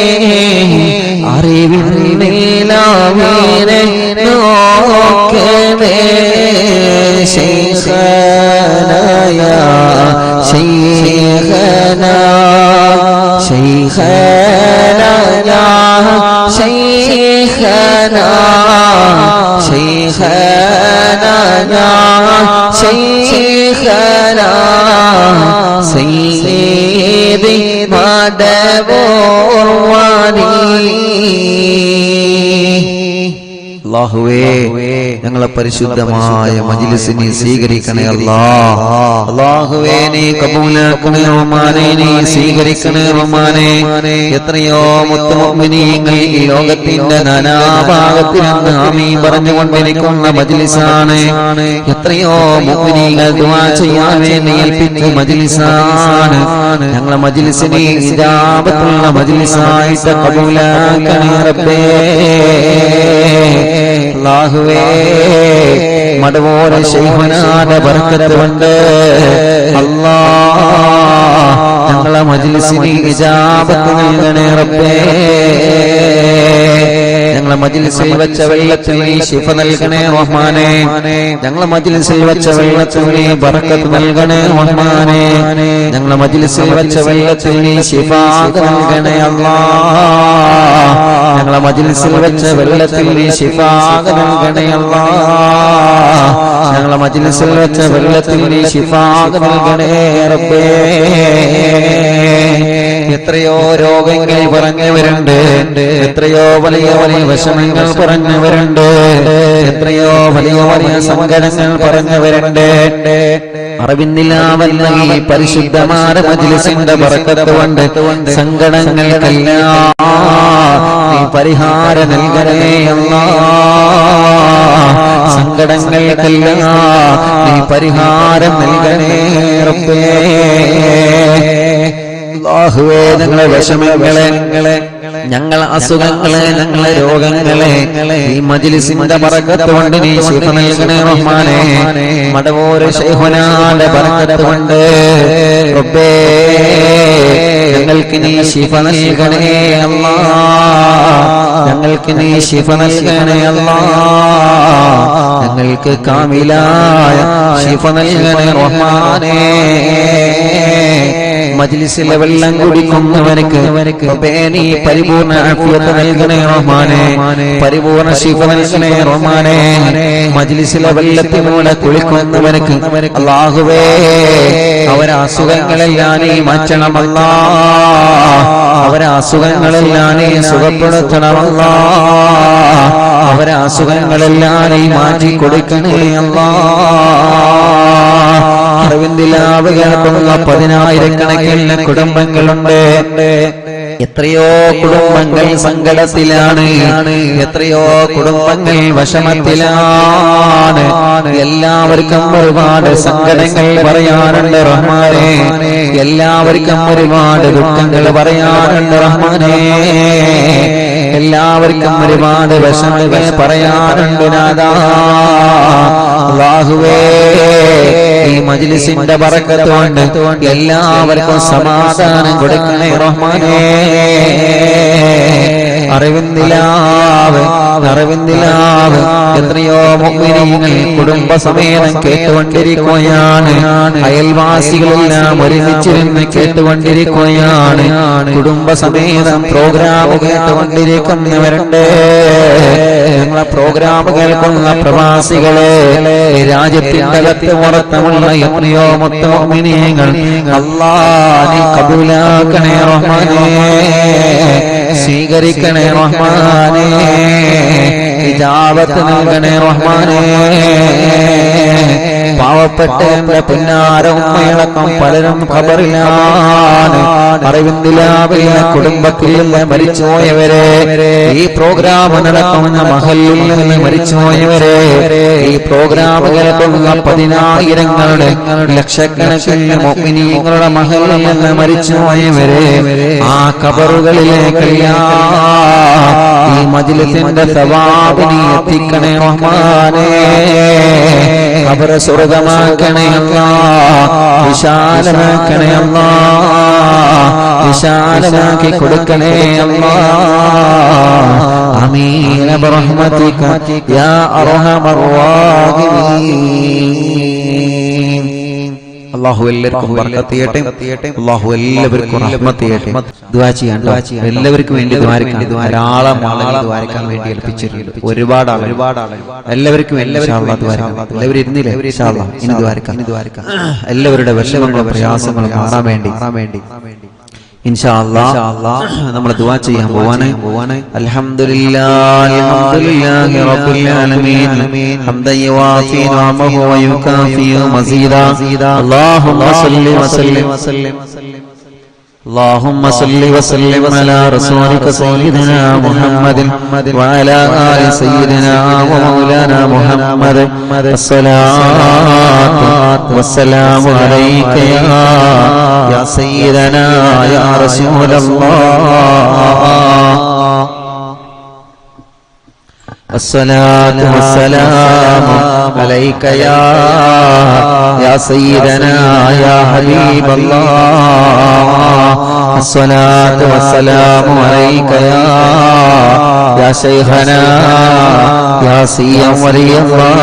അറിവിൻ നിലാവിനെ നോക്കണേ ശൈഖനായ ശൈഖനാ ശൈഖനാ ശൈഖനാ ശൈഖനാ ശൈഖനാ സയ്യിദി മദബൂർ വാലി അല്ലാഹുവേ ഞങ്ങളെ പരിശുദ്ധമായ മജ്ലിസിനെ സ്വീകരിക്കണേ അല്ലാഹ് അല്ലാഹുവേ നീ കബൂലാക്കണേ റഹ്മാനേ നീ സ്വീകരിക്കണേ റഹ്മാനേ എത്രയോ മുഅ്മിനീങ്ങൾ ഈ ലോകത്തിന്റെ നാനാഭാഗത്തിൽ നിന്ന് ആമീൻ പറഞ്ഞുകൊണ്ടിരിക്കുന്ന മജ്ലിസാണ് എത്രയോ മുഅ്മിനീങ്ങൾ ദുആ ചെയ്യാൻ വേണ്ടി ഏൽപ്പിച്ച മജ്ലിസാണ് ഞങ്ങളെ മജ്ലിസിനെ ഇജാബത്തുള്ള മജ്ലിസായിട്ട് കബൂലാക്കണേ റബ്ബേ അല്ലാഹുവേ മടവോര ശൈഖുനാന്റെ ബർക്കത്ത് കൊണ്ട് അല്ലാഹ് ഞങ്ങളെ മജ്ലിസിന് ഇജാബത്ത് നൽകണേ റബ്ബേ ഞങ്ങളെ മജ്ലിസിൽ വെച്ച വെള്ളത്തിൽ നീ ശിഫ നൽകണേ റഹ്മാനേ ഞങ്ങളെ മജ്ലിസിൽ വെച്ച വെള്ളത്തിൽ നീ ബർക്കത്ത് നൽകണേ റഹ്മാനേ ഞങ്ങളെ മജ്ലിസിൽ വെച്ച വെള്ളത്തിൽ നീ ശിഫ നൽകണേ അല്ലാഹ് ഞങ്ങളെ മജ്ലിസിൽ വെച്ച വെള്ളത്തിൽ നീ ശിഫ നൽകണേ അല്ലാഹ് ഞങ്ങളെ മജ്ലിസിൽ വെച്ച വെള്ളത്തിൽ നീ ശിഫ നൽകണേ റബ്ബേ എത്രയോ രോഗങ്ങൾ പറഞ്ഞവരുണ്ട് എത്രയോ വലിയ വലിയ വിഷമങ്ങൾ പറഞ്ഞവരുണ്ട് എത്രയോ വലിയ വലിയ സങ്കടങ്ങൾ പറഞ്ഞവരുണ്ട് അറിവിന്നില്ലാവല്ല ഈ പരിശുദ്ധമായ മജ്ലിസിന്റെ ബർക്കത്ത് കൊണ്ട് സങ്കടങ്ങൾക്കെല്ലാം നീ പരിഹാരം നൽകണേ അല്ലാഹ് സങ്കടങ്ങൾക്കെല്ലാം നീ പരിഹാരം നൽകണേ റബ്ബേ അല്ലാഹുവേ ഞങ്ങളെ വിഷമങ്ങളെ ഞങ്ങളെ അസുഖങ്ങളെ ഞങ്ങളെ രോഗങ്ങളെ ഈ മജ്ലിസിന്റെ ബർക്കത്ത് കൊണ്ട് നീ ശിഫ നൽകണേ റഹ്മാനേ മടവൂർ ശൈഖുനാന്റെ ബർക്കത്ത് കൊണ്ട് റബ്ബേ ഞങ്ങൾക്ക് നീ ശിഫ നൽകണേ അല്ലാഹ് ഞങ്ങൾക്ക് നീ ശിഫ നൽകണേ അല്ലാഹ് ഞങ്ങൾക്ക് കാമിലായ ശിഫ നൽകണേ റഹ്മാനേ മജ്ലിസിലെ വെള്ളം കുടിക്കുന്നവർക്ക് നീ പരിപൂർണ്ണ ആഫിയത്ത് നൽകണേ റഹ്മാനേ പരിപൂർണ്ണ ശിഫ നൽകണേ റഹ്മാനേ മജ്ലിസിലെ വെള്ളത്തിലൂടെ കുളിക്കുന്നവർക്ക് അല്ലാഹുവേ അവരെ അസുഖങ്ങളെല്ലാം നീ മാറ്റണം അല്ലാഹ് അവരെ അസുഖങ്ങളെല്ലാം നീ സുഖപ്പെടുത്തണം അല്ലാഹ് അവരെ അസുഖങ്ങളെല്ലാം നീ മാറ്റി കൊടുക്കണേ അല്ലാഹ് അറിവിന്ദിലാവ് കേൾക്കുന്ന 10,000-കണക്കിന് കുടുംബങ്ങളുണ്ട് എത്രയോ കുടുംബങ്ങൾ സങ്കടത്തിലാണ് എത്രയോ കുടുംബങ്ങൾ വിഷമത്തിലാണ് എല്ലാവർക്കും ഒരുപാട് സങ്കടങ്ങൾ പറയാനുണ്ട് റഹ്മാനേ എല്ലാവർക്കും ഒരുപാട് ദുഃഖങ്ങൾ പറയാനുണ്ട് റഹ്മാനേ എല്ലാവർക്കും ഒരുപാട് വിഷമങ്ങൾ പറയാനുണ്ട് നാഥാ അല്ലാഹുവേ ഈ മജ്ലിസിന്റെ ബർക്കത്ത് കൊണ്ട് എല്ലാവർക്കും സമാധാനം കൊടുക്കണേ റഹ്മാനേ അറിവിന്ദിലാവ് എത്രയോ മുഅ്മിനീങ്ങൾ കുടുംബസമേതം കേട്ടുകൊണ്ടിരിക്കുകയാണ് അയൽവാസികളെല്ലാം ഒരുമിച്ചിരുന്ന് കേട്ടുകൊണ്ടിരിക്കുകയാണ് കുടുംബസമേതം പ്രോഗ്രാം കേട്ടുകൊണ്ടിരിക്കുന്നവരുണ്ട് ഞങ്ങളെ പ്രോഗ്രാം കേൾക്കുന്ന പ്രവാസികളെ രാജ്യത്തിന്റെ അകത്ത് പുറത്തുമുള്ള എത്രയോ മുഅ്മിനീങ്ങൾ അല്ലാഹ് നീ കബൂലാക്കണേ റഹ്മാനേ സ്വീകരിക്കണേ റഹ്മാനേ ഇജാബത്ത് നൽകണേ റഹ്മാനേ പാവപ്പെട്ട എന്റെ പുന്നാര ഉമ്മയടക്കം പലരും ഖബറിലാണ് അറിവിന്ദിലാവില്ല കുടുംബത്തിൽ നിന്ന് മരിച്ചുപോയവരെ ഈ പ്രോഗ്രാം നടക്കുന്ന മഹല്ലിൽ നിന്ന് മരിച്ചുപോയവരെ ഈ പ്രോഗ്രാം കേൾക്കുന്ന 10,000-ങ്ങളുടെ ലക്ഷക്കണക്കിന് മുഅ്മിനീങ്ങളുടെ മഹല്ലിൽ നിന്ന് മരിച്ചുപോയവരെ ആ ഖബറുകളിലേക്കെല്ലാം ഈ മജ്ലിസിന്റെ സവാബിനെ എത്തിക്കണേ റഹ്മാനേ ഖബർ സ്വർഗ്ഗമാക്കണേ അല്ലാഹ് വിശാലമാക്കണേ അല്ലാഹ് വിശാലമാക്കി കൊടുക്കണേ അല്ലാ. ആമീൻ ബിറഹ്മതിക യാ അർഹമർ റഹീമീൻ. അല്ലാഹു എല്ലാവർക്കും ബർക്കത്ത് ചെയ്യട്ടെ. അല്ലാഹു എല്ലാവർക്കും റഹ്മത്ത് ചെയ്യട്ടെ. ദുആ ചെയ്യാൻ എല്ലാവർക്കും വേണ്ടി ധാരാളം ആളുകൾ ദുആക്കാൻ വേണ്ടി ഏൽപ്പിച്ചിട്ടുണ്ട്. ഒരുപാട് ആളുകൾ എല്ലാവർക്കും ഇൻഷാ അല്ലാഹ് ദുആക്കാൻ എല്ലാവരും ഇരുന്നില്ലേ? ഇൻഷാ അല്ലാഹ് ഇനി ദുആക്കാൻ എല്ലാവരുടെ വിഷമങ്ങളും പ്രയാസങ്ങളും മാറാൻ വേണ്ടി ഇൻഷാ അല്ലാഹ് നമ്മൾ ദുആ ചെയ്യാൻ പോവാണ്. അൽഹംദുലില്ലാഹി റബ്ബിൽ ആലമീൻ ഹംദൻ യുവാഫി നിഅമഹു വയുകാഫി മസീദാ. അല്ലാഹുമ്മ സല്ലി വസല്ലിം اللهم صل وسلم على رسولك سيدنا محمد وعلى آل سيدنا ومولانا محمد. الصلاة والسلام عليك يا سيدنا يا رسول الله. الصلاة والسلام عليك يا سيدنا يا حبيب الله. الصلاة والسلام عليك يا شيخنا يا سيد ولي الله.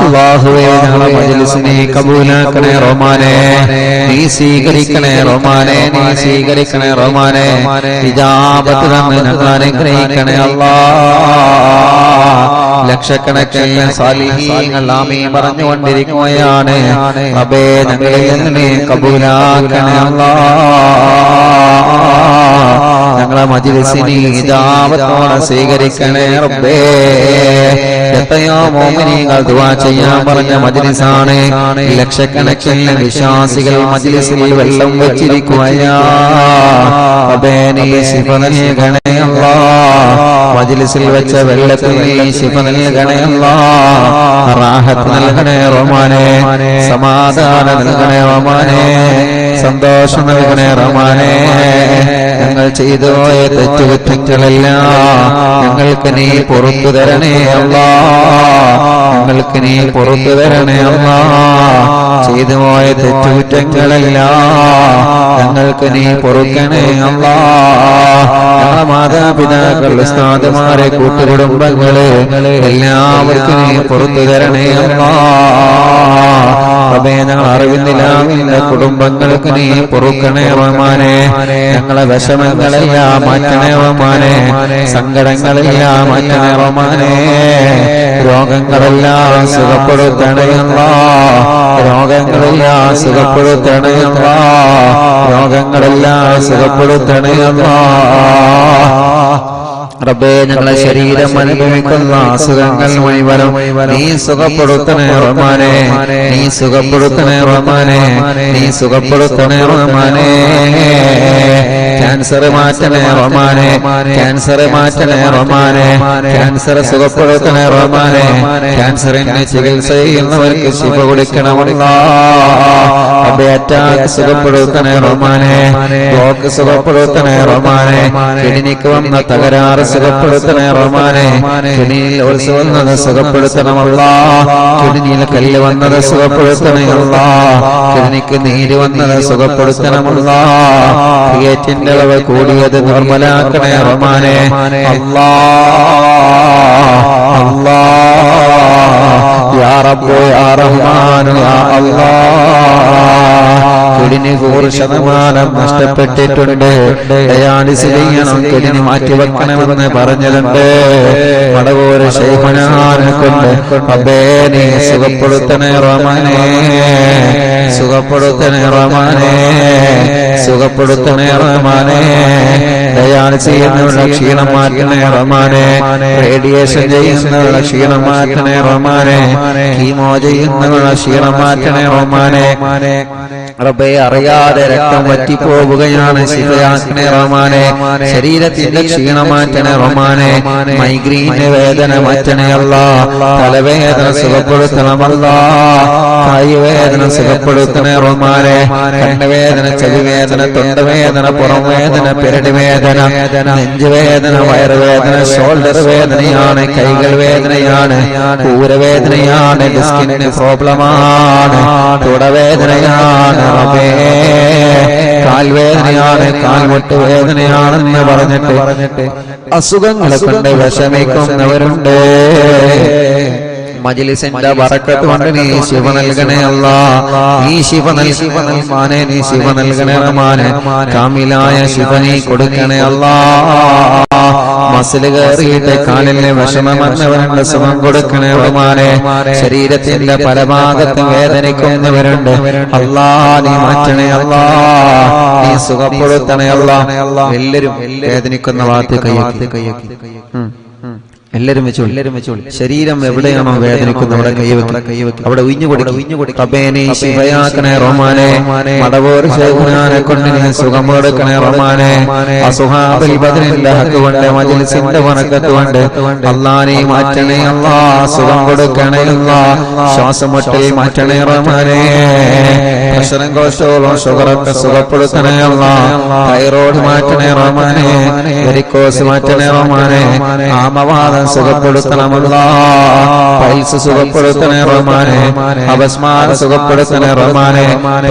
അല്ലാഹുവേ ഞങ്ങളുടെ മജ്‌ലിസിനെ കബൂലാക്കണേ റഹ്മാനേ. നീ സ്വീകരിക്കണേ റഹ്മാനേ. നീ സ്വീകരിക്കണേ റഹ്മാനേ. ഇജാബത്ത് തന്ന് ഞങ്ങളെ അനുഗ്രഹിക്കണേ അല്ലാഹ്. ലക്ഷക്കണക്കിന് സാലിഹീങ്ങൾ ആമീൻ പറഞ്ഞുകൊണ്ടിരിക്കുകയാണ്. റബ്ബേ ഞങ്ങളെ നീ കബൂലാക്കണേ അല്ലാഹ്. ഞങ്ങളെ മജ്‌ലിസിനെ ഇജാബത്തോടെ സ്വീകരിക്കണേ റബ്ബേ. എത്രയോ മുഅ്മിനീങ്ങൾ ദുആ ചെയ്യാൻ പറഞ്ഞ മജ്‌ലിസാണ്. ലക്ഷക്കണക്കിന് വിശ്വാസികൾ മജ്‌ലിസിൽ വെള്ളം വെച്ചിരിക്കുകയാണ്. റബ്ബേ നീ ശിഫ നൽകണേ അല്ലാഹ്. മജ്‌ലിസിൽ വെച്ച വെള്ളത്തിൽ നീ ശിഫ നൽകണേ അല്ലാഹ്. റാഹത്ത് നൽകണേ റഹ്മാനേ. സമാധാനം നൽകണേ റഹ്മാനേ. സന്തോഷം നൽകണേ റഹ്മാനേ. ഞങ്ങൾ ചെയ്തു പോയ തെറ്റുകുറ്റങ്ങളെല്ലാം ഞങ്ങൾക്ക് നീ പുറത്തു തരണേ അല്ലാഹ്. ഞങ്ങൾക്ക് നീ പുറത്തു തരണേ അല്ലാഹ്. ചെയ്തു പോയ തെറ്റുകുറ്റങ്ങളെല്ലാം ഞങ്ങൾക്ക് നീ പൊറുക്കണേ അല്ലാഹ്. ഞങ്ങളുടെ മാതാപിതാക്കൾ, ഉസ്താദുമാരെ, കൂട്ടുകുടുംബങ്ങള് എല്ലാവർക്കും നീ പുറത്തു തരണേ അല്ലാഹ്. റബ്ബേ ഞങ്ങൾ അറിവിന്നില്ലാത്ത കുടുംബങ്ങൾക്ക് നീ പൊറുക്കണേ റഹ്മാനേ. ഞങ്ങളെ വിഷമങ്ങളെല്ലാം മാറ്റണേ റഹ്മാനേ. സങ്കടങ്ങളെല്ലാം മാറ്റണേ റഹ്മാനേ. രോഗങ്ങളെല്ലാം സുഖപ്പെടുത്തണേ അല്ലാഹ്. രോഗങ്ങളെല്ലാം സുഖപ്പെടുത്തണേ അല്ലാഹ്. രോഗങ്ങളെല്ലാം സുഖപ്പെടുത്തണേ അല്ലാഹ്. റബ്ബേ ഞങ്ങളെ ശരീരം അനുഭവിക്കുന്ന അസുഖങ്ങൾ മുഴുവനും നീ സുഖപ്പെടുത്തണേ റഹ്മാനേ. നീ സുഖപ്പെടുത്തണേ റഹ്മാനേ. നീ സുഖപ്പെടുത്തണേ റഹ്മാനേ. ക്യാൻസർ മാറ്റണേ റഹ്മാനേ. ക്യാൻസർ മാറ്റണേ റഹ്മാനേ. ക്യാൻസർ സുഖപ്പെടുത്തണേ റഹ്മാനേ. ക്യാൻസറിന് ചികിത്സ ചെയ്യുന്നവർക്ക് ശിഫ കൊടുക്കണമല്ലാഹ്. റബ്ബേ അറ്റാക്ക് സുഖപ്പെടുത്തണേ റഹ്മാനേ. ബ്ലോക്ക് സുഖപ്പെടുത്തണേ റഹ്മാനേ. കിഡ്നിക്ക് വന്ന തകരാറ് സുഖപ്പെടുത്തണേ റഹ്മാനേ. കിഡ്നിയിൽ ഒളിച്ചു വന്നത് സുഖപ്പെടുത്തണമല്ലാഹ്. കിഡ്നിയിൽ കല്ല് വന്നത് സുഖപ്പെടുത്തണേ അല്ലാഹ്. കിഡ്നിക്ക് നീര് വന്നത് സുഖപ്പെടുത്തണമല്ലാഹ്. ക്രിയേറ്റിന്റെ അളവ് കൂടിയത് നോർമലാക്കണേ റഹ്മാനേ. അല്ലാഹ് അല്ലാഹ് യാ റബ്ബ് യാ റഹ്മാൻ യാ അല്ലാഹ്. കിഡ്നി 100% നഷ്ടപ്പെട്ടിട്ടുണ്ട്. ഡയാലിസിസ് ചെയ്യണം, കിഡ്നി മാറ്റിവെക്കണമെന്ന് പറഞ്ഞിട്ടുണ്ട്. മടവൂര് ശൈഖുനാനെ കൊണ്ട് റബ്ബേ നീ സുഖപ്പെടുത്തണേ റഹ്മാനേ. സുഖപ്പെടുത്തണേ റഹ്മാനേ. സുഖപ്പെടുത്തണേ റഹ്മാനേ. ഡയാലിസിസ് ചെയ്യുന്നവരുടെ ക്ഷീണം മാറ്റണേ റഹ്മാനേ. റേഡിയേഷൻ ചെയ്യുന്നവരുടെ ക്ഷീണം മാറ്റണേ റഹ്മാനേ. കീമോ ചെയ്യുന്നവരുടെ ക്ഷീണം മാറ്റണേ റഹ്മാനേ. റബ്ബേ അറിയാതെ രക്തം വറ്റിപ്പോവുകയാണ്, ശിഫയാക്കണേ റഹ്മാനേ. ശരീരത്തിന്റെ ക്ഷീണം മാറ്റണേ റഹ്മാനേ. മൈഗ്രീന് വേദന മാറ്റണേ അല്ലാഹ്. തലവേദന സുഖപ്പെടുത്തണമല്ലാഹ്. കൈവേദന സുഖപ്പെടുത്തണേ റഹ്മാനേ. കണ്ണുവേദന, ചെവിവേദന, തൊണ്ടവേദന, പുറംവേദന, പെരടി വേദന, നെഞ്ചുവേദന, വയറുവേദന, ഷോൾഡർ വേദനയാണ്, കൈകൾ വേദനയാണ്, ഊരവേദനയാണ്, ഡിസ്കിന് പ്രോബ്ലമാണ്, തുടവേദനയാണ്. റബ്ബേ കാൽവേദനയാണ്, കാൽമുട്ട് വേദനയാണെന്ന് പറഞ്ഞിട്ട് അസുഖങ്ങളെ കൊണ്ട് വിഷമിക്കുന്നവരുണ്ട്. മജ്‌ലിസിന്റെ ബറക്കത്ത് കൊണ്ട് നീ ശിവ നൽകണേ അല്ലാഹ്. നീ ശിവ നൽകണേ, നീ ശിവ നൽകണേ റഹ്മാനെ. കാമിലായ ശിവ നീ കൊടുക്കണേ അല്ലാഹ്. മസിൽ കയറിയിട്ട് കാലിലെ വിഷമം വന്നവരുണ്ട്, സുഖം കൊടുക്കണേ റഹ്മാനെ. ശരീരത്തിന്റെ പല ഭാഗത്തും വേദനിക്കുന്നവരുണ്ട്, അല്ലാഹ് നീ മാറ്റണേ അല്ലാഹ്, നീ സുഖപ്പെടുത്തണേ അല്ലാഹ്. എല്ലാവരും വേദനിക്കുന്ന ഭാഗത്ത് കൈയ്യാക്കി എല്ലാരും വെച്ചോളി. ശരീരം എവിടെയാണോ വേദനിക്കുന്നത് അവിടെ കൈവെക്കും, അവിടെ ഉയിഞ്ഞുകൊടുക്കും. ശിവയാക്കണേ റഹ്മാനെ. മടവൂർ ശേഖുനാനെ കൊണ്ട് നീ സുഖം കൊടുക്കണേ റഹ്മാനെ. അസുഹാബിൽ ബദറിന്റെ ഹക്ക് കൊണ്ട് മജ്‌ലിസിന്റെ ബറക്കത്ത് കൊണ്ട് അല്ലാഹ് നീ മാറ്റണേ അല്ലാഹ്, സുഖം കൊടുക്കണേ അല്ലാഹ്. ശ്വാസം മുട്ടൽ മാറ്റണേ റഹ്മാനെ. പ്രഷറും കൊളസ്ട്രോളും ഷുഗറൊക്കെ സുഖപ്പെടുത്തണേ അല്ലാഹ്. തൈറോയ്ഡ് മാറ്റണേ റഹ്മാനെ. വെരിക്കോസ് മാറ്റണേ റഹ്മാനെ. ആമവാദം സുഖപ്പെടുത്തണമല്ലാ. പൈൽസ് സുഖപ്പെടുത്തണേ റഹ്മാനെ. അപസ്മാരം സുഖപ്പെടുത്തണേ റഹ്മാനെ.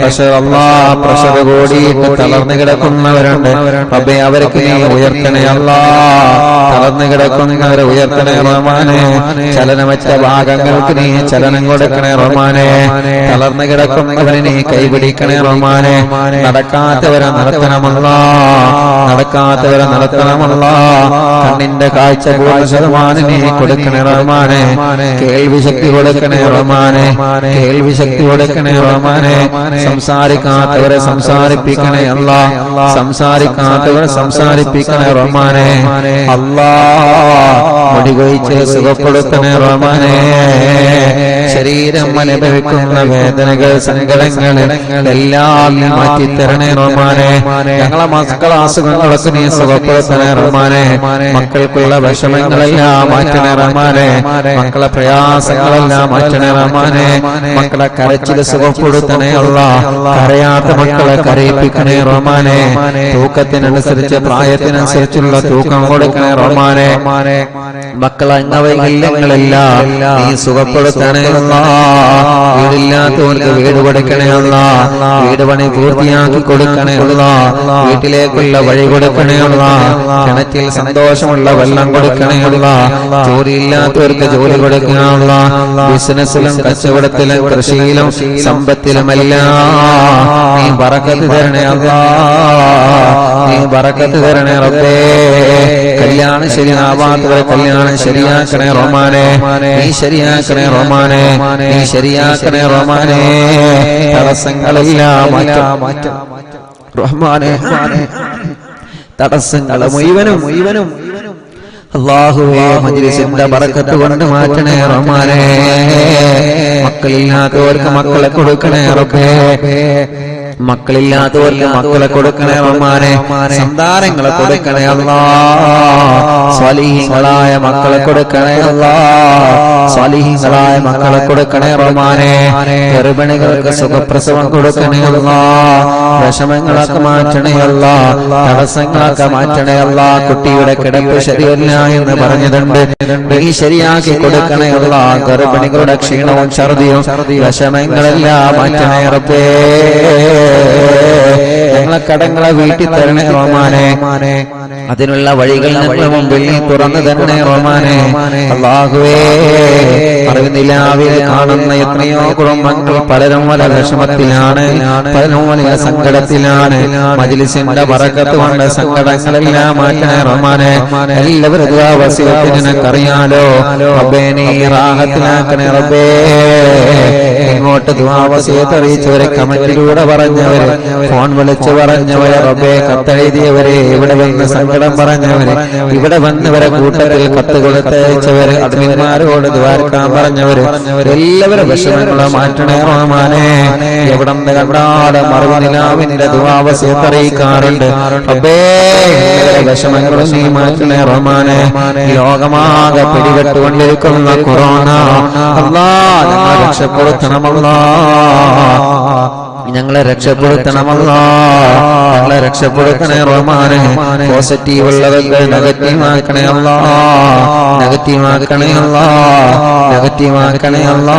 പ്രഷർ അല്ലാ, പ്രഷർ കൂടിയിട്ട് തളർന്നു കിടക്കുന്നവരുണ്ട്, റബ്ബേ അവർക്ക് നീ ഉയർത്തണേ അല്ലാ. തളർന്നു കിടക്കുന്നവരെ ഉയർത്തണേ റഹ്മാനെ. ചലനമറ്റ ഭാഗങ്ങൾക്ക് നീ ചലനം കൊടുക്കണേ റഹ്മാനെ. തളർന്നു കിടക്കുന്നവരെ നീ കൈപിടിക്കണേ റഹ്മാനെ. നടക്കാത്തവരെ നടത്തണമല്ലാ, നടക്കാത്തവരെ നടത്തണമല്ലാ. കണ്ണിന്റെ കാഴ്ച പൂർണ്ണ നീ കൊടുക്കണേ റഹ്മാനെ. കേൾവി ശക്തി കൊടുക്കണേ റഹ്മാനെ. കേൾവി ശക്തി കൊടുക്കണേ റഹ്മാനെ. സംസാരിക്കാത്തവരെ സംസാരിപ്പിക്കണേ അല്ലാഹ്. സംസാരിക്കാത്തവരെ സംസാരിപ്പിക്കണേ റഹ്മാനെ. അല്ലാഹ് മുടികൊഴിച്ച് സുഖപ്പെടുത്തണേ റഹ്മാനെ. ശരീരം അനുഭവിക്കുന്ന വേദനകൾ, സങ്കടങ്ങൾ എല്ലാം മാറ്റിത്തരണേ റഹ്മാനെ. ഞങ്ങളെ മക്കളെ അസുഖങ്ങളൊക്കെ നീ സുഖപ്പെടുത്തണേ റഹ്മാനെ. മക്കൾക്കുള്ള വിഷമങ്ങളെല്ലാം മാറ്റണേ റഹ്മാനെ. മക്കളെ പ്രയാസങ്ങളെല്ലാം മാറ്റണേ റഹ്മാനെ. മക്കളെ കരച്ചില് സുഖപ്പെടുത്തണേ അല്ലാഹ്. കരയാത്ത മക്കളെ കരയിപ്പിക്കണേ റഹ്മാനെ. തൂക്കത്തിനനുസരിച്ച് പ്രായത്തിനനുസരിച്ചുള്ള തൂക്കം കൊടുക്കണേ റഹ്മാനെ. മക്കളെ അംഗവൈകല്യങ്ങളെല്ലാം നീ സുഖപ്പെടുത്തണേ അല്ലാഹ്. വീടില്ലാത്തവർക്ക് വീട് കൊടുക്കണേ അല്ലാഹ്. വീട് പണി പൂർത്തിയാക്കി കൊടുക്കണേ അല്ലാഹ്. വീട്ടിലേക്കുള്ള വഴി കൊടുക്കണേ അല്ലാഹ്. കിണറ്റിൽ സന്തോഷമുള്ള വെള്ളം കൊടുക്കണേ അല്ലാഹ്. ജോലിയില്ലാത്തവർക്ക് ജോലി കൊടുക്കുക അല്ലാഹ്. ബിസിനസ്സിലും കച്ചവടത്തിലും കൃഷിയിലും സമ്പത്തിലുമെല്ലാം നീ ബറക്കത്ത് തരണേ അല്ലാഹ്. നീ ബറക്കത്ത് തരണേ റബ്ബേ. കല്യാണം ശരിയാവാത്തവരെ കല്യാണം ശരിയാക്കണേ റഹ്മാനെ. നീ ശരിയാക്കണേ റഹ്മാനെ. നീ ശരിയാക്കണേ റഹ്മാനെ. തടസ്സങ്ങളെല്ലാം മാറ്റാം റഹ്മാനെ. തടസ്സങ്ങളെ മുഴുവനും അല്ലാഹുവേ മജ്‌ലിസിന്റെ ബറക്കത്ത് കൊണ്ട് മാറ്റണേ റഹ്മാനെ. മക്കളില്ലാത്തവർക്ക് മക്കളെ കൊടുക്കണേ റബ്ബേ. മക്കളില്ലാത്തവർക്ക് മക്കളെ കൊടുക്കണേ റഹ്മാനെ. സന്താനങ്ങളെ കൊടുക്കണേ അല്ലാഹ്. സ്വാലിഹീങ്ങളായ മക്കളെ കൊടുക്കണേ അല്ലാഹ്. സ്വാലിഹീങ്ങളായ മക്കളെ കൊടുക്കണേ റഹ്മാനെ. ഗർഭിണികൾക്ക് സുഖപ്രസവം കൊടുക്കണേ അല്ലാഹ്. വിഷമങ്ങളൊക്കെ മാറ്റണേ അല്ലാഹ്. തടസ്സങ്ങളൊക്കെ മാറ്റണേ അല്ലാഹ്. കുട്ടിയുടെ കിടപ്പ് ശരിയല്ല എന്ന് പറഞ്ഞതുണ്ട്, നീ ശരിയാക്കി കൊടുക്കണേ അല്ലാഹ്. ഗർഭിണികളുടെ ക്ഷീണവും ഛർദിയും വിഷമങ്ങളെല്ലാം മാറ്റണേ റബ്ബേ. ഞങ്ങളെ കടങ്ങളെ വീട്ടിൽ തരണേ റഹ്മാനെ. അതിനുള്ള വഴികൾ ഞങ്ങളുടെ മുമ്പിൽ നീ തുറന്നു തരണേ റഹ്മാനെ. അല്ലാഹുവേ അറിവിനിലാവിൽ കാണുന്ന എത്രയോ കുടുംബങ്ങൾ പലരും വലിയ വിഷമത്തിലാണ്, പലരും വലിയ സങ്കടത്തിലാണ്. മജ്‌ലിസിന്റെ ബറക്കത്ത് കൊണ്ട് സങ്കടങ്ങളെല്ലാം മാറ്റണേ റഹ്മാനെ. എല്ലാവരും ദുആ വസിയത്ത് നിനക്കറിയാലോ റബ്ബേ. നീ റാഹത്തിലാക്കണേ റബ്ബേ. ഇങ്ങോട്ട് ദുആ വസിയത്ത് അറിയിച്ചവരെ, കമന്റിലൂടെ പറഞ്ഞവരെ, ഫോൺ വിളിച്ച് പറഞ്ഞവരെ റബ്ബേ, കത്തെഴുതിയവരെ, ഇവിടെ വന്ന് സങ്കടം പറഞ്ഞവരെ, ഇവിടെ വന്നവരെ കൂട്ടത്തിൽ കത്ത് കൊടുത്തയച്ചവരെ, അഡ്മിന്മാരോട് ദ്വാരക്കാൻ പറഞ്ഞവര്, എല്ലാവരും വിഷമങ്ങളെ മാറ്റണേ റഹ്മാനെ. എവിടെ കണ്ടാട് മറുപടിലാവിന്റെ ദുആ വസിയത്ത് അറിയിക്കാറുണ്ട് റബ്ബേ. വിഷമങ്ങളും നീ മാറ്റണേ റഹ്മാനെ. ലോകമാകെ പിടിപെട്ടുകൊണ്ടിരിക്കുന്ന കൊറോണ അല്ലാഹ് ഞങ്ങളെ രക്ഷപ്പെടുത്തണമല്ലാ. ഞങ്ങളെ രക്ഷപ്പെടുത്തണമല്ലാ. ഞങ്ങളെ രക്ഷപ്പെടുത്തണേ റഹ്മാനെ. പോസിറ്റീവ് ഉള്ളവർക്ക് നെഗറ്റീവ് ആക്കണേ അല്ലാഹ്. നെഗറ്റീവാക്കണേ അല്ലാ, നെഗറ്റീവാക്കണേ അല്ലാ.